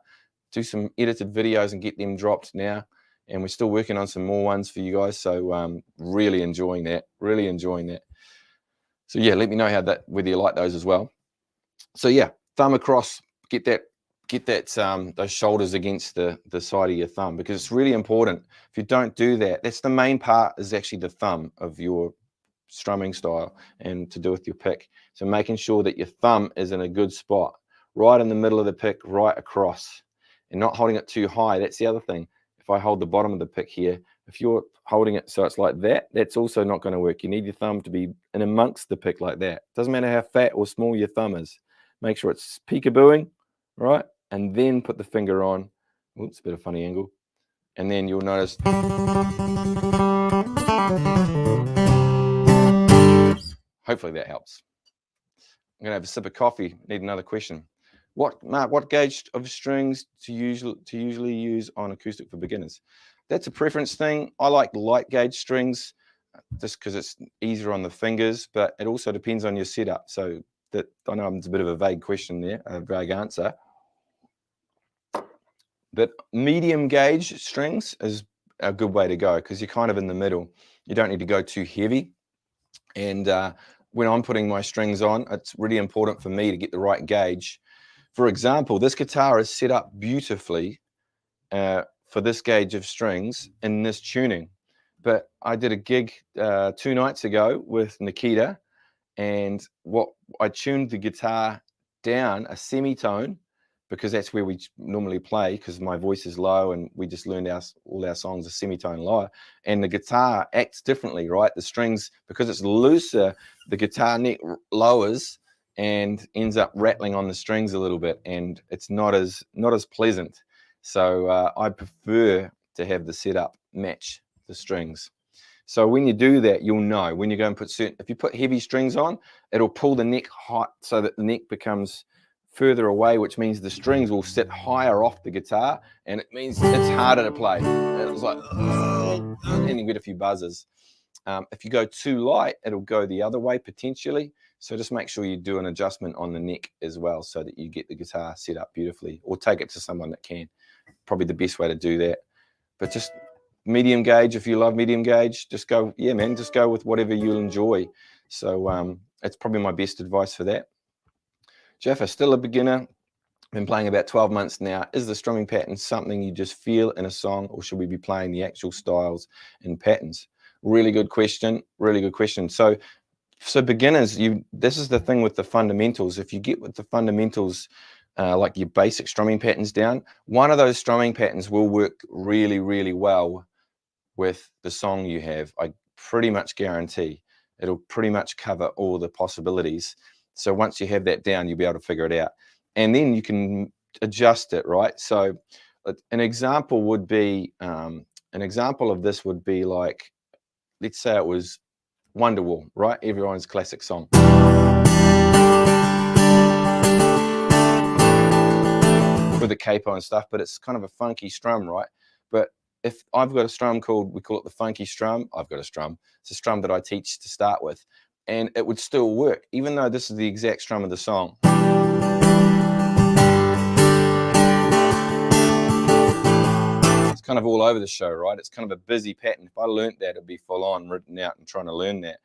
do some edited videos and get them dropped now, and we're still working on some more ones for you guys. So really enjoying that, So yeah, let me know whether you like those as well. So yeah, thumb across, get that those shoulders against the side of your thumb, because it's really important. If you don't do that, that's the main part, is actually the thumb of your strumming style and to do with your pick. So making sure that your thumb is in a good spot, right in the middle of the pick, right across, and not holding it too high. That's the other thing. If I hold the bottom of the pick here, if you're holding it so it's like that, that's also not going to work. You need your thumb to be in amongst the pick like that. Doesn't matter how fat or small your thumb is. Make sure it's peekabooing, right? And then put the finger on. Oops, a bit of funny angle. And then you'll notice. Hopefully that helps. I'm going to have a sip of coffee. Need another question. Mark, what gauge of strings to usually use on acoustic for beginners? That's a preference thing. I like light gauge strings just because it's easier on the fingers, but it also depends on your setup. So that, I know it's a bit of a vague question there, a vague answer. But medium gauge strings is a good way to go, because you're kind of in the middle. You don't need to go too heavy. And when I'm putting my strings on, it's really important for me to get the right gauge. For example, this guitar is set up beautifully for this gauge of strings in this tuning. But I did a gig 2 nights ago with Nikita, and I tuned the guitar down a semitone, because that's where we normally play, because my voice is low and we just learned all our songs a semitone lower, and the guitar acts differently, right? The strings, because it's looser, the guitar neck lowers and ends up rattling on the strings a little bit, and it's not as pleasant. So I prefer to have the setup match the strings. So when you do that, you'll know when you go and if you put heavy strings on, it'll pull the neck hot so that the neck becomes further away, which means the strings will sit higher off the guitar, and it means it's harder to play. And it's like, and you get a few buzzes. If you go too light, it'll go the other way potentially. So just make sure you do an adjustment on the neck as well, so that you get the guitar set up beautifully, or take it to someone that can. Probably the best way to do that. But just medium gauge, if you love medium gauge, just go with whatever you'll enjoy. So it's probably my best advice for that. Jeff, still a beginner. Been playing about 12 months now. Is the strumming pattern something you just feel in a song, or should we be playing the actual styles and patterns? Really good question. So So beginners, this is the thing with the fundamentals. If you get with the fundamentals, like your basic strumming patterns down, one of those strumming patterns will work really, really well with the song you have. I pretty much guarantee it'll pretty much cover all the possibilities. So once you have that down, you'll be able to figure it out. And then you can adjust it, right? So an example would be, an example of this would be like, let's say it was Wonderwall, right? Everyone's classic song. With the capo and stuff, but it's kind of a funky strum, right? But if I've got a strum called, we call it the funky strum, I've got a strum. It's a strum that I teach to start with, and it would still work, even though this is the exact strum of the song. It's kind of all over the show, right? It's kind of a busy pattern. If I learnt that, it'd be full on written out and trying to learn that.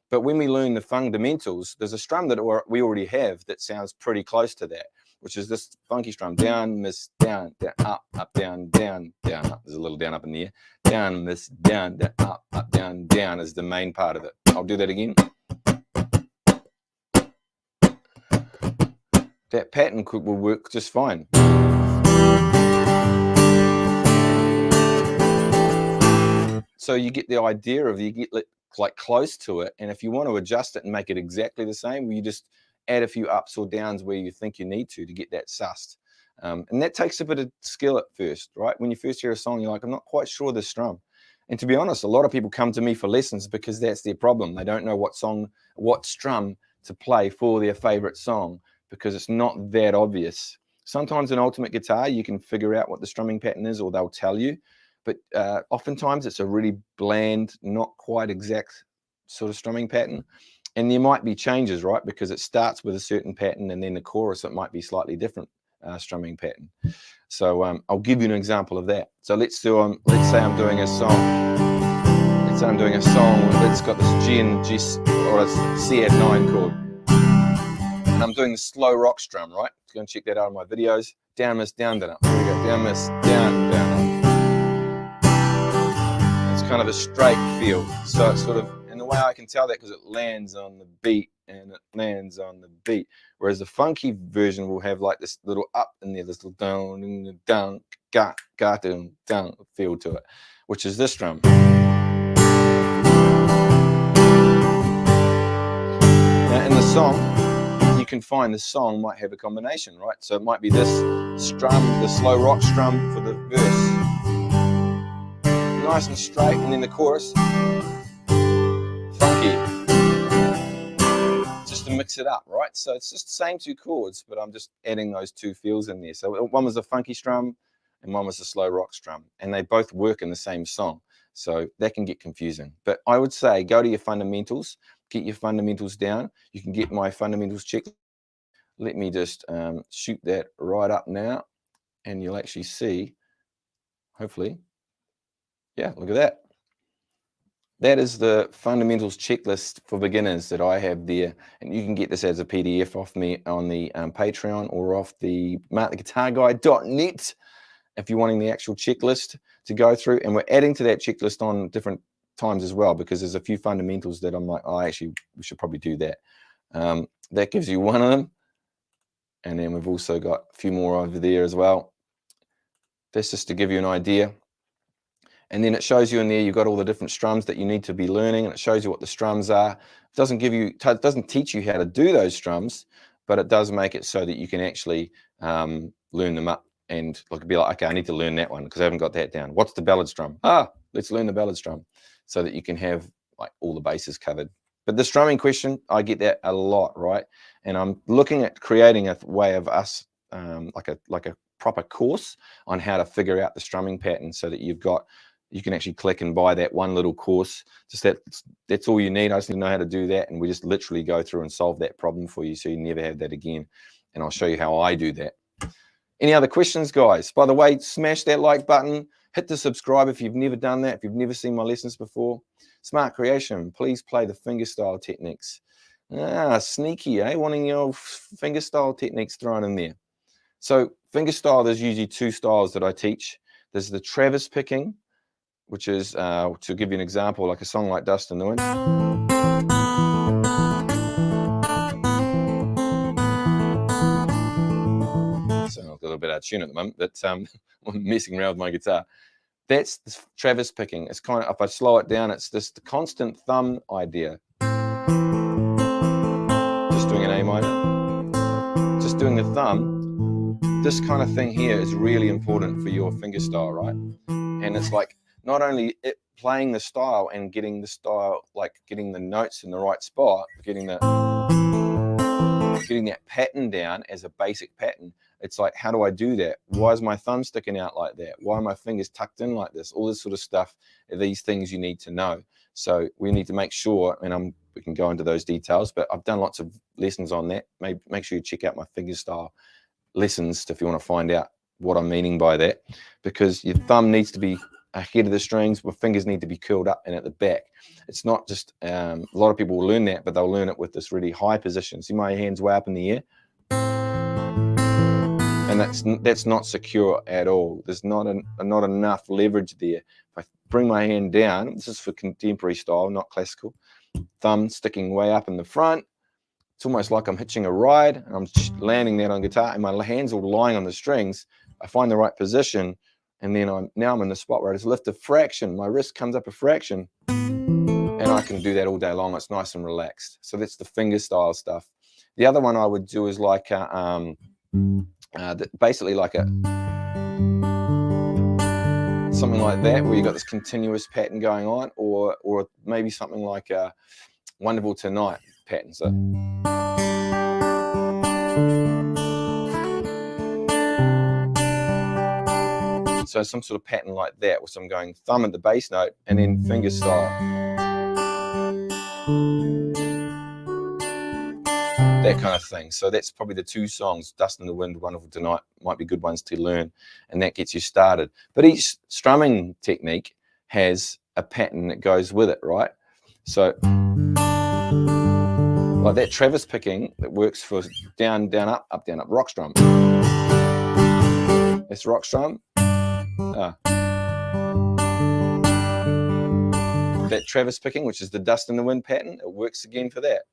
But when we learn the fundamentals, there's a strum that we already have that sounds pretty close to that, which is this funky strum: down, miss, down, down, up, down, down, down, up. There's a little down up in the air. Down, miss, down, down, up, down, down is the main part of it. I'll do that again. That pattern will work just fine. So you get the idea of, you get like close to it, and if you want to adjust it and make it exactly the same, you just add a few ups or downs where you think you need to get that sussed. And that takes a bit of skill at first, right? When you first hear a song, you're like, I'm not quite sure this strum. And to be honest, a lot of people come to me for lessons because that's their problem. They don't know what strum to play for their favorite song, because it's not that obvious. Sometimes in Ultimate Guitar, you can figure out what the strumming pattern is, or they'll tell you. But oftentimes it's a really bland, not quite exact sort of strumming pattern. And there might be changes, right? Because it starts with a certain pattern, and then the chorus, it might be slightly different strumming pattern. So I'll give you an example of that. So let's say I'm doing a song. Let's say I'm doing a song that's got this G and G, or a C add 9 chord. And I'm doing the slow rock strum, right? Go and check that out in my videos. Down, miss, down, down, up. Here we go. Down, miss, down, down, up. Kind of a straight feel. So it's sort of, and the way I can tell that, because it lands on the beat and it lands on the beat. Whereas the funky version will have like this little up in there, this little down, down, ga, ga, down, down feel to it, which is this drum. Now in the song, you can find the song might have a combination, right? So it might be this strum, the slow rock strum for the verse, nice and straight, and then the chorus, funky, just to mix it up, right? So it's just the same two chords, but I'm just adding those two feels in there. So one was the funky strum and one was the slow rock strum, and they both work in the same song. So that can get confusing. But I would say go to your fundamentals, get your fundamentals down. You can get my fundamentals check. Let me just shoot that right up now, and you'll actually see, hopefully. Yeah, look at that. That is the fundamentals checklist for beginners that I have there. And you can get this as a PDF off me on the Patreon, or off the marktheguitarguide.net if you're wanting the actual checklist to go through. And we're adding to that checklist on different times as well, because there's a few fundamentals that I'm like, oh, actually, we should probably do that. That gives you one of them. And then we've also got a few more over there as well. That's just to give you an idea. And then it shows you in there, you've got all the different strums that you need to be learning, and it shows you what the strums are. It doesn't teach you how to do those strums, but it does make it so that you can actually learn them up, and be like, okay, I need to learn that one because I haven't got that down. What's the ballad strum? Let's learn the ballad strum, so that you can have like all the bases covered. But the strumming question, I get that a lot, right? And I'm looking at creating a way of us, like a proper course on how to figure out the strumming pattern, so that you can actually click and buy that one little course. Just that's all you need. I just need to know how to do that, and we just literally go through and solve that problem for you, so you never have that again. And I'll show you how I do that. Any other questions, guys? By the way, smash that like button, hit the subscribe if you've never done that, if you've never seen my lessons before. Smart Creation, please play the fingerstyle techniques. Sneaky, eh? Wanting your fingerstyle techniques thrown in there. So fingerstyle, there's usually two styles that I teach. There's the Travis picking, which is, to give you an example, like a song like Dust in the Wind. So I've got a little bit out of tune at the moment, but I'm messing around with my guitar. That's the Travis picking. It's kind of, if I slow it down, it's this the constant thumb idea. Just doing an A minor, just doing the thumb. This kind of thing here is really important for your fingerstyle, right? And it's like not only it playing the style and getting the style, like getting the notes in the right spot, getting that pattern down as a basic pattern. It's like, how do I do that? Why is my thumb sticking out like that? Why are my fingers tucked in like this? All this sort of stuff are these things you need to know. So we need to make sure, and we can go into those details, but I've done lots of lessons on that. Make sure you check out my fingerstyle lessons if you want to find out what I'm meaning by that, because your thumb needs to be ahead of the strings, my fingers need to be curled up and at the back. It's not just, a lot of people will learn that, but they'll learn it with this really high position. See my hands way up in the air? And that's not secure at all. There's not enough leverage there. If I bring my hand down, this is for contemporary style, not classical, thumb sticking way up in the front, it's almost like I'm hitching a ride, and I'm landing that on guitar, and my hands are lying on the strings. I find the right position, and then now I'm in the spot where I just lift a fraction. My wrist comes up a fraction, and I can do that all day long. It's nice and relaxed. So that's the fingerstyle stuff. The other one I would do is like basically like something like that, where you got this continuous pattern going on, or maybe something like a Wonderful Tonight pattern. So some sort of pattern like that, where I'm going thumb at the bass note and then fingerstyle. That kind of thing. So that's probably the two songs, Dust in the Wind, Wonderful Tonight, might be good ones to learn, and that gets you started. But each strumming technique has a pattern that goes with it, right? So like that Travis picking that works for down, down, up, up, down, up, rock strum. That's rock strum. That Travis picking, which is the Dust in the Wind pattern, it works again for that.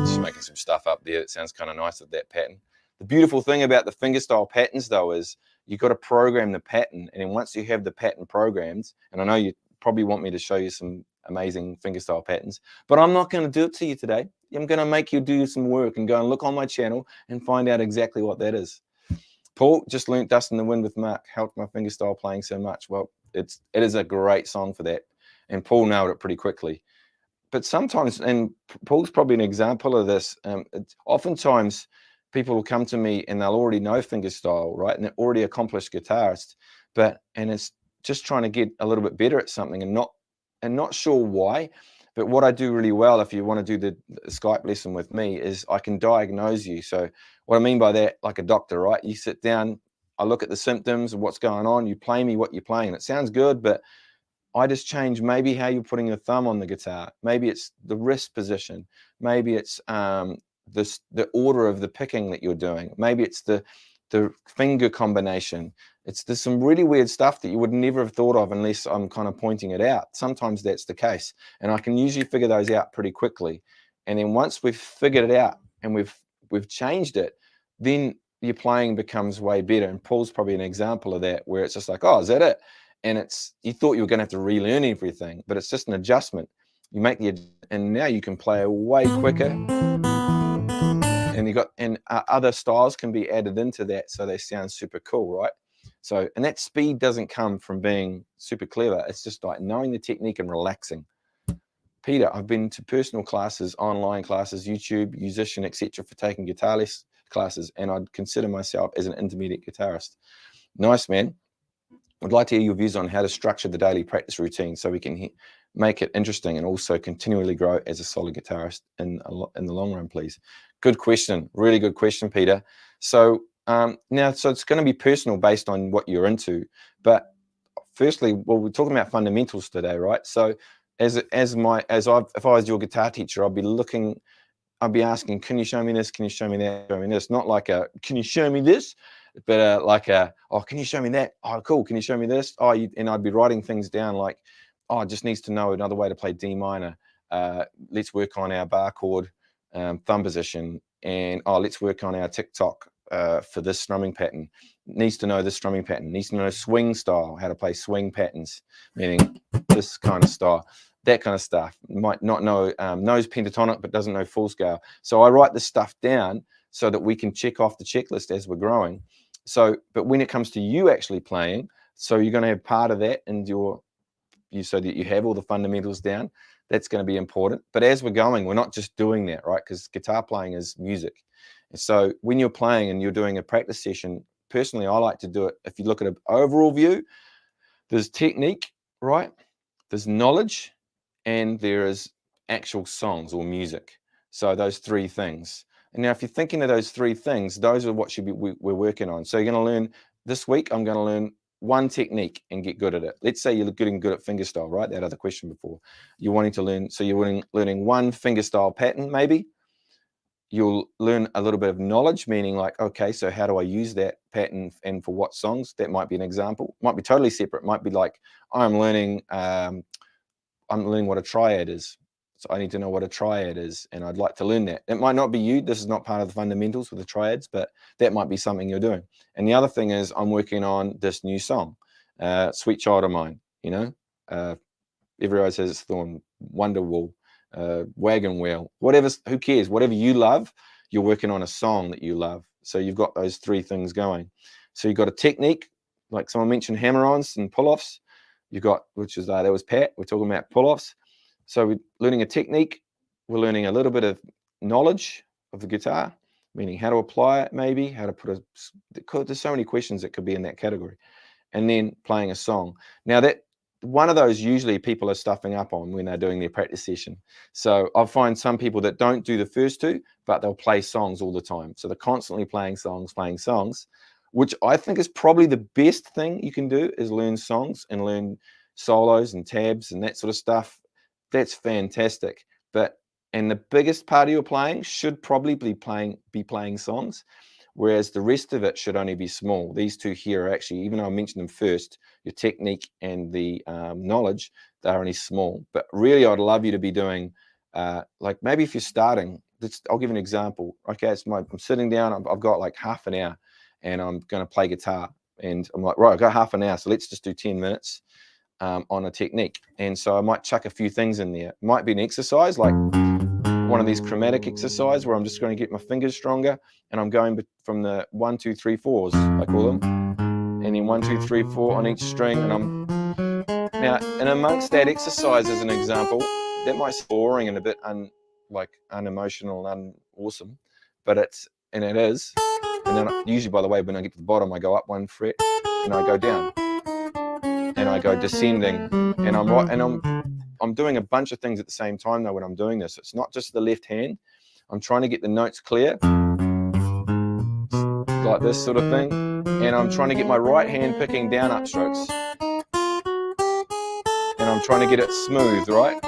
Just making some stuff up there. It sounds kind of nice with that pattern. The beautiful thing about the fingerstyle patterns, though, is you've got to program the pattern, and then once you have the pattern programmed, and I know you probably want me to show you some amazing fingerstyle patterns, but I'm not going to do it to you today. I'm going to make you do some work and go and look on my channel and find out exactly what that is. Paul just learnt Dust in the Wind with Mark, helped my fingerstyle playing so much. Well, it is a great song for that, and Paul nailed it pretty quickly. But sometimes, and Paul's probably an example of this, oftentimes people will come to me and they'll already know fingerstyle, right? And they're already accomplished guitarists, and it's just trying to get a little bit better at something and not sure why. But what I do really well, if you want to do the Skype lesson with me, is I can diagnose you. So what I mean by that, like a doctor, right? You sit down, I look at the symptoms and what's going on, you play me what you're playing. It sounds good, but I just change maybe how you're putting your thumb on the guitar. Maybe it's the wrist position. Maybe it's the order of the picking that you're doing. Maybe it's the finger combination. There's some really weird stuff that you would never have thought of unless I'm kind of pointing it out. Sometimes that's the case, and I can usually figure those out pretty quickly. And then once we've figured it out and we've changed it, then your playing becomes way better. And Paul's probably an example of that, where it's just like, oh, is that it? And you thought you were going to have to relearn everything, but it's just an adjustment. You make and now you can play way quicker. And other styles can be added into that, so they sound super cool, right? So, and that speed doesn't come from being super clever. It's just like knowing the technique and relaxing. Peter, I've been to personal classes, online classes, YouTube, musician, etc. for taking guitar classes, and I'd consider myself as an intermediate guitarist. Nice, man. I'd like to hear your views on how to structure the daily practice routine so we can make it interesting and also continually grow as a solid guitarist in the long run, please. Good question. Really good question, Peter. So now, so it's going to be personal based on what you're into. But firstly, well, we're talking about fundamentals today, right? So if I was your guitar teacher, I'd I'd be asking, can you show me this? Can you show me that? Show me this. Not like a, can you show me this? But like a, oh, can you show me that? Oh, cool. Can you show me this? Oh, and I'd be writing things down like, oh, just needs to know another way to play D minor. Let's work on our bar chord thumb position. And oh, let's work on our tick-tock for this strumming pattern. Needs to know this strumming pattern. Needs to know swing style, how to play swing patterns, meaning this kind of style. That kind of stuff. Might not know, knows pentatonic, but doesn't know full scale. So I write this stuff down so that we can check off the checklist as we're growing. So, but when it comes to you actually playing, so you're going to have part of that in so that you have all the fundamentals down. That's going to be important. But as we're going, we're not just doing that, right? Because guitar playing is music. And so when you're playing and you're doing a practice session, personally, I like to do it. If you look at an overall view, there's technique, right? There's knowledge, and there is actual songs or music. So those three things. And now if you're thinking of those three things, those are what we're working on. So you're going to learn this week, I'm going to learn one technique and get good at it. Let's say you're getting good at fingerstyle, right? That other question before. You're wanting to learn, so you're learning one fingerstyle pattern maybe. You'll learn a little bit of knowledge, meaning like, okay, so how do I use that pattern and for what songs? That might be an example. Might be totally separate. Might be like, I'm learning what a triad is. So I need to know what a triad is, and I'd like to learn that. It might not be you. This is not part of the fundamentals with the triads, but that might be something you're doing. And the other thing is I'm working on this new song, Sweet Child of Mine, you know, Every Rose Has Its Thorn, Wonderwall, Wagon Wheel, whatever, who cares? Whatever you love, you're working on a song that you love. So you've got those three things going. So you've got a technique, like someone mentioned Hammer-Ons and pull-offs. You've got, which is, that was Pat, we're talking about pull-offs. So we're learning a technique, we're learning a little bit of knowledge of the guitar, meaning how to apply it maybe, how to put there's so many questions that could be in that category. And then playing a song. Now that, one of those usually people are stuffing up on when they're doing their practice session. So I find some people that don't do the first two, but they'll play songs all the time. So they're constantly playing songs, which I think is probably the best thing you can do, is learn songs and learn solos and tabs and that sort of stuff. That's fantastic. And the biggest part of your playing should probably be playing songs, whereas the rest of it should only be small. These two here are actually, even though I mentioned them first, your technique and the knowledge, they're only small. But really, I'd love you to be doing, like maybe if you're starting, I'll give an example. Okay, I'm sitting down, I've got like half an hour, and I'm going to play guitar. And I'm like, right, I've got half an hour, so let's just do 10 minutes on a technique. And so I might chuck a few things in there. It might be an exercise, like one of these chromatic exercise where I'm just going to get my fingers stronger, and I'm going from the 1, 2, 3, 4s, I call them, and then 1, 2, 3, 4 on each string. And now, and amongst that exercise, as an example, that might be boring and a bit unemotional and unawesome, but it is. And then usually, by the way, when I get to the bottom, I go up 1 fret and I go down, and I go descending, and I'm doing a bunch of things at the same time though when I'm doing this. It's not just the left hand. I'm trying to get the notes clear, like this sort of thing, and I'm trying to get my right hand picking down upstrokes, and I'm trying to get it smooth, right?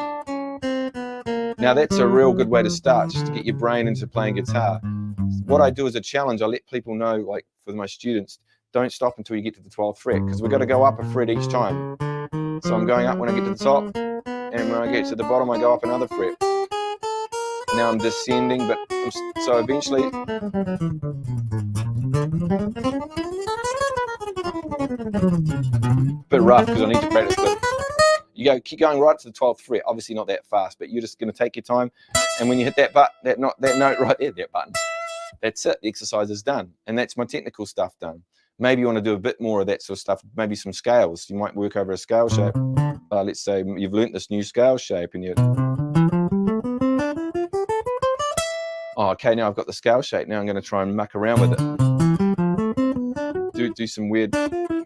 Now that's a real good way to start, just to get your brain into playing guitar. What I do as a challenge, I let people know, like for my students, don't stop until you get to the 12th fret, because we've got to go up a fret each time. So I'm going up when I get to the top, and when I get to the bottom, I go up another fret. Now I'm descending, but so eventually, bit rough because I need to practice. But you keep going right to the 12th fret. Obviously not that fast, but you're just going to take your time. And when you hit that note right there, that button, that's it. The exercise is done, and that's my technical stuff done. Maybe you want to do a bit more of that sort of stuff. Maybe some scales. You might work over a scale shape. Let's say you've learnt this new scale shape, and okay, now I've got the scale shape. Now I'm going to try and muck around with it. Do some weird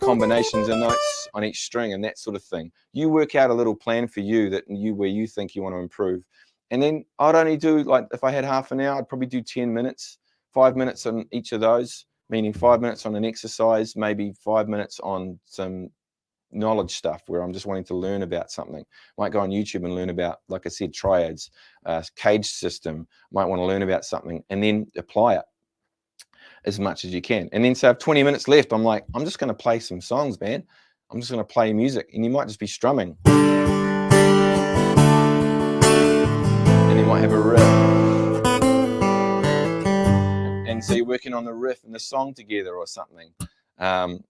combinations of notes on each string and that sort of thing. You work out a little plan for you where you think you want to improve. And then I'd only do, like, if I had half an hour, I'd probably do 10 minutes, 5 minutes on each of those, meaning 5 minutes on an exercise, maybe 5 minutes on some knowledge stuff where I'm just wanting to learn about something. Might go on YouTube and learn about, like I said, triads, cage system. Might want to learn about something and then apply it as much as you can. And then, so I have 20 minutes left. I'm like, I'm just going to play some songs, man. I'm just going to play music, and you might just be strumming. And you might have a riff. And so you're working on the riff and the song together or something.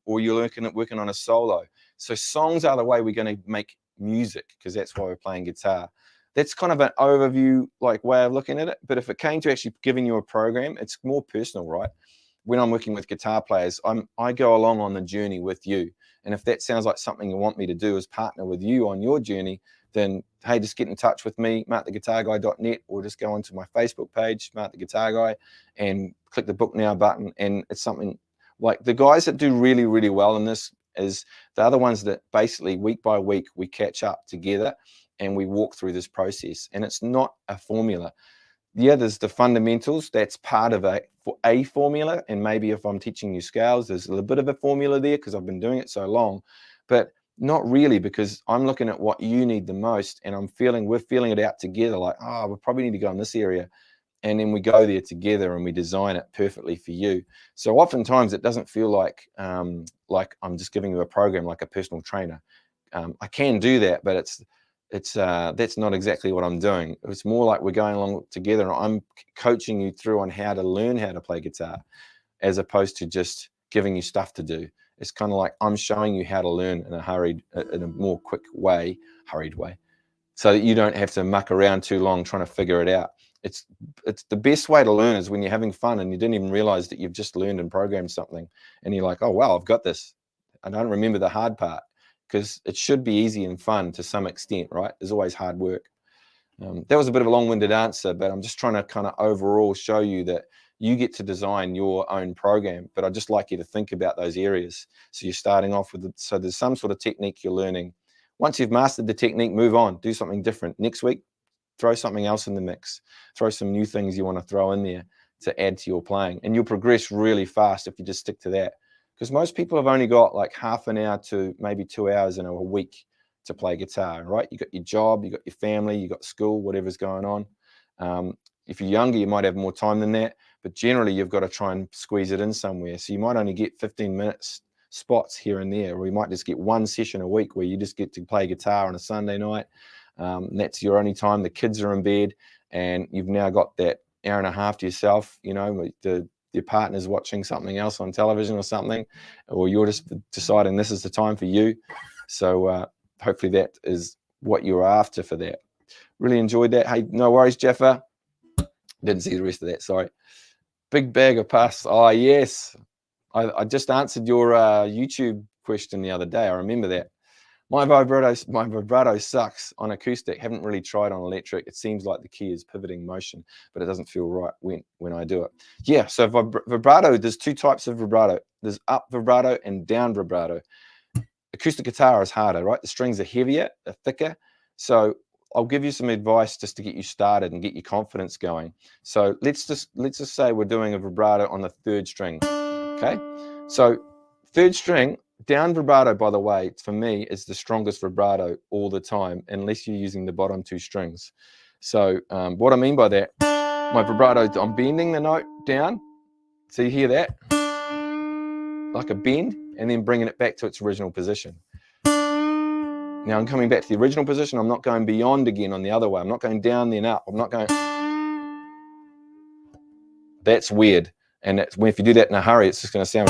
Or you're working on a solo. So songs are the way we're going to make music, because that's why we're playing guitar. That's kind of an overview like way of looking at it. But if it came to actually giving you a program, it's more personal, right? When I'm working with guitar players, I go along on the journey with you. And if that sounds like something you want me to do is partner with you on your journey, then hey, just get in touch with me, marktheguitarguy.net, or just go onto my Facebook page, Mark the Guitar Guy, and click the book now button. And it's something like the guys that do really, really well in this is the other ones that basically week by week we catch up together and we walk through this process. And it's not a formula. Yeah, there's the fundamentals. That's part of a formula. And maybe if I'm teaching you scales, there's a little bit of a formula there because I've been doing it so long. But not really, because I'm looking at what you need the most, and we're feeling it out together. Like, oh, we probably need to go in this area. And then we go there together and we design it perfectly for you. So oftentimes it doesn't feel like I'm just giving you a program like a personal trainer. I can do that, but that's not exactly what I'm doing. It's more like we're going along together and I'm coaching you through on how to learn how to play guitar, as opposed to just giving you stuff to do. It's kind of like I'm showing you how to learn in a more quick way, hurried way, so that you don't have to muck around too long trying to figure it out. It's the best way to learn is when you're having fun and you didn't even realize that you've just learned and programmed something, and you're like, oh wow, I've got this. I don't remember the hard part, because it should be easy and fun to some extent, right? There's always hard work. That was a bit of a long-winded answer, but I'm just trying to kind of overall show you that you get to design your own program, but I'd just like you to think about those areas. So you're starting off with so there's some sort of technique you're learning. Once you've mastered the technique, move on, do something different. Next week, throw something else in the mix. Throw some new things you want to throw in there to add to your playing. And you'll progress really fast if you just stick to that. Because most people have only got like half an hour to maybe 2 hours in a week to play guitar, right? You got your job, you got your family, you got school, whatever's going on. If you're younger, you might have more time than that, but generally you've got to try and squeeze it in somewhere. So you might only get 15 minutes spots here and there, or you might just get one session a week where you just get to play guitar on a Sunday night. That's your only time. The kids are in bed and you've now got that hour and a half to yourself, you know, your partner's watching something else on television or something, or you're just deciding this is the time for you. So hopefully that is what you're after for that. Really enjoyed that. Hey, no worries, Jeffa. Didn't see the rest of that, sorry. Big bag of pus. Oh, yes. I just answered your YouTube question the other day. I remember that. My vibrato sucks on acoustic. Haven't really tried on electric. It seems like the key is pivoting motion, but it doesn't feel right when I do it. Yeah, so vibrato, there's two types of vibrato. There's up vibrato and down vibrato. Acoustic guitar is harder, right? The strings are heavier, they're thicker. So I'll give you some advice just to get you started and get your confidence going. So let's just say we're doing a vibrato on the third string, okay? So third string, down vibrato, by the way, for me, is the strongest vibrato all the time, unless you're using the bottom two strings. So what I mean by that, my vibrato, I'm bending the note down. So you hear that? Like a bend, and then bringing it back to its original position. Now I'm coming back to the original position. I'm not going beyond again on the other way. I'm not going down then up. I'm not going. That's weird. And if you do that in a hurry, it's just going to sound.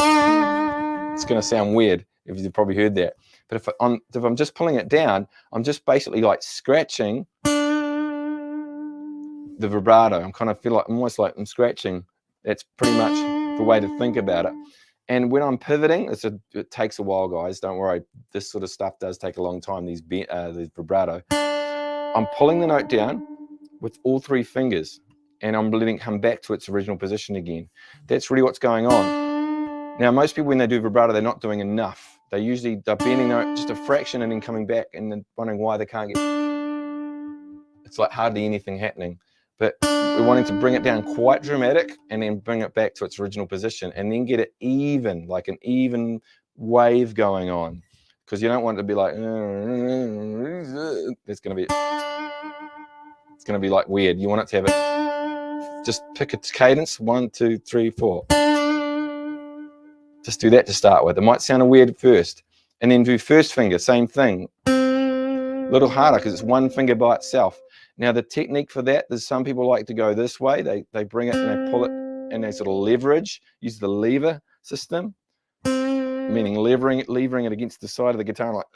It's going to sound weird. If you've probably heard that. But if I'm just pulling it down, I'm just basically like scratching the vibrato. I'm kind of feel like almost like I'm scratching. That's pretty much the way to think about it. And when I'm pivoting, it takes a while, guys. Don't worry. This sort of stuff does take a long time, these vibrato. I'm pulling the note down with all three fingers, and I'm letting it come back to its original position again. That's really what's going on. Now, most people, when they do vibrato, they're not doing enough. They're bending the note just a fraction and then coming back and then wondering why they can't get... It's like hardly anything happening. But we're wanting to bring it down quite dramatic and then bring it back to its original position and then get it even, like an even wave going on. because you don't want it to be like, it's going to be like weird. You want it to have it, just pick a cadence, 1, 2, 3, 4. Just do that to start with. It might sound weird at first. And then do first finger, same thing. A little harder because it's one finger by itself. Now the technique for that, there's some people like to go this way. They bring it and they pull it and they sort of leverage, use the lever system, meaning levering it against the side of the guitar, like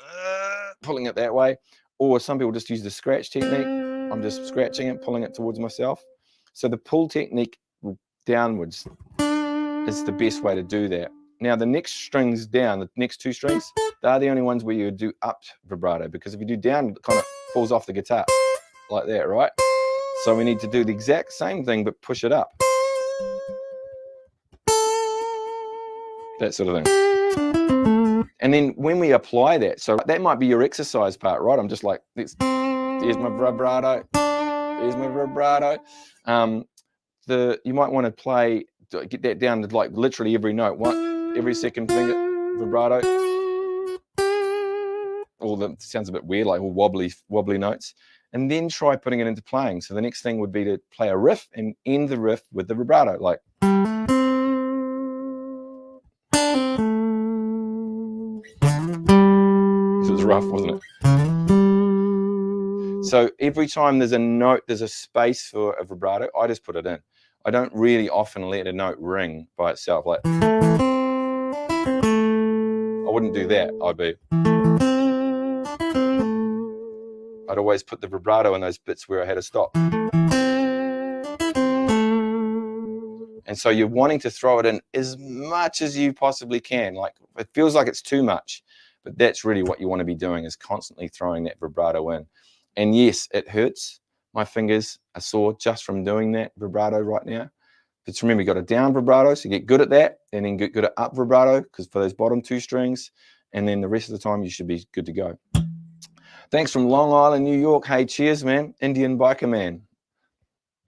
pulling it that way. Or some people just use the scratch technique. I'm just scratching it, pulling it towards myself. So the pull technique downwards is the best way to do that. Now the next strings down, the next 2 strings, they're the only ones where you do up vibrato, because if you do down, it kind of falls off the guitar like that, right? So we need to do the exact same thing but push it up. That sort of thing. And then when we apply that, so that might be your exercise part, right? I'm just like, there's my vibrato, there's my vibrato. You might want to play, get that down to like literally every note, every second finger vibrato. All that sounds a bit weird, like all wobbly notes. And then try putting it into playing. So the next thing would be to play a riff and end the riff with the vibrato, like. This was rough, wasn't it? So every time there's a note, there's a space for a vibrato, I just put it in. I don't really often let a note ring by itself. Like, I wouldn't do that. I'd always put the vibrato in those bits where I had to stop. And so you're wanting to throw it in as much as you possibly can. Like, it feels like it's too much, but that's really what you want to be doing, is constantly throwing that vibrato in. And yes, it hurts. My fingers are sore just from doing that vibrato right now. But remember, you got a down vibrato, so you get good at that, and then get good at up vibrato, because for those bottom 2 strings, and then the rest of the time you should be good to go. Thanks from Long Island, New York. Hey, cheers, man. Indian biker man.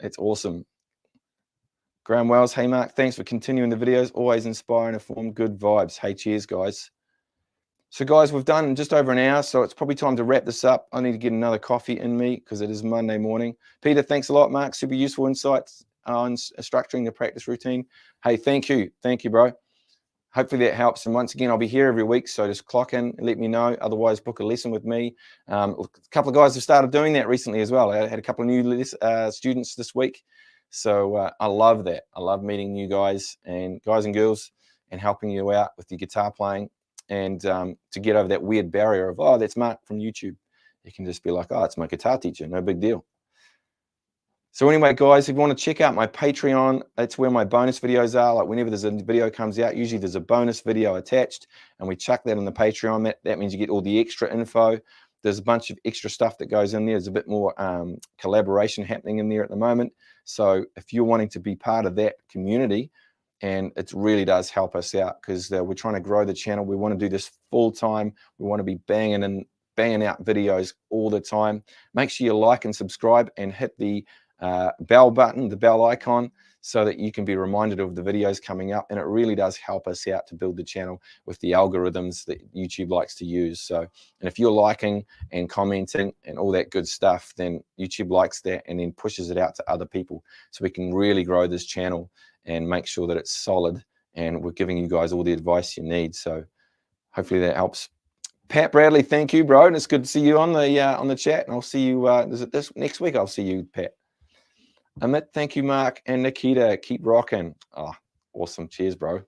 It's awesome. Graham Wells, hey, Mark. Thanks for continuing the videos. Always inspiring, informed, good vibes. Hey, cheers, guys. So, guys, we've done just over an hour, so it's probably time to wrap this up. I need to get another coffee in me because it is Monday morning. Peter, thanks a lot, Mark. Super useful insights on structuring the practice routine. Hey, thank you. Thank you, bro. Hopefully that helps. And once again, I'll be here every week, so just clock in and let me know. Otherwise, book a lesson with me. A couple of guys have started doing that recently as well. I had a couple of new students this week. So I love that. I love meeting new guys and girls and helping you out with your guitar playing, and to get over that weird barrier of, oh, that's Mark from YouTube. You can just be like, oh, it's my guitar teacher. No big deal. So anyway, guys, if you want to check out my Patreon, that's where my bonus videos are. Like whenever there's a video comes out, usually there's a bonus video attached, and we chuck that on the Patreon. That means you get all the extra info. There's a bunch of extra stuff that goes in there. There's a bit more collaboration happening in there at the moment. So if you're wanting to be part of that community, and it really does help us out, because we're trying to grow the channel. We want to do this full time. We want to be banging out videos all the time. Make sure you like and subscribe and hit the bell button, the bell icon, so that you can be reminded of the videos coming up. And it really does help us out to build the channel with the algorithms that YouTube likes to use. So, and if you're liking and commenting and all that good stuff, then YouTube likes that and then pushes it out to other people, so we can really grow this channel and make sure that it's solid, and we're giving you guys all the advice you need. So hopefully that helps. Pat Bradley, thank you, bro, and it's good to see you on the chat. And I'll see you this next week. I'll see you, Pat. Amit, thank you, Mark, and Nikita. Keep rocking. Oh, awesome. Cheers, bro.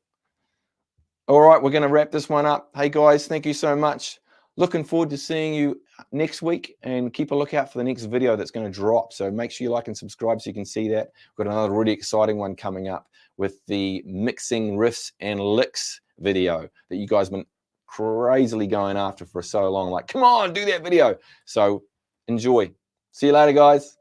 All right, we're going to wrap this one up. Hey, guys, thank you so much. Looking forward to seeing you next week, and keep a lookout for the next video that's going to drop. So make sure you like and subscribe so you can see that. We've got another really exciting one coming up with the mixing riffs and licks video that you guys have been crazily going after for so long. Like, come on, do that video. So enjoy. See you later, guys.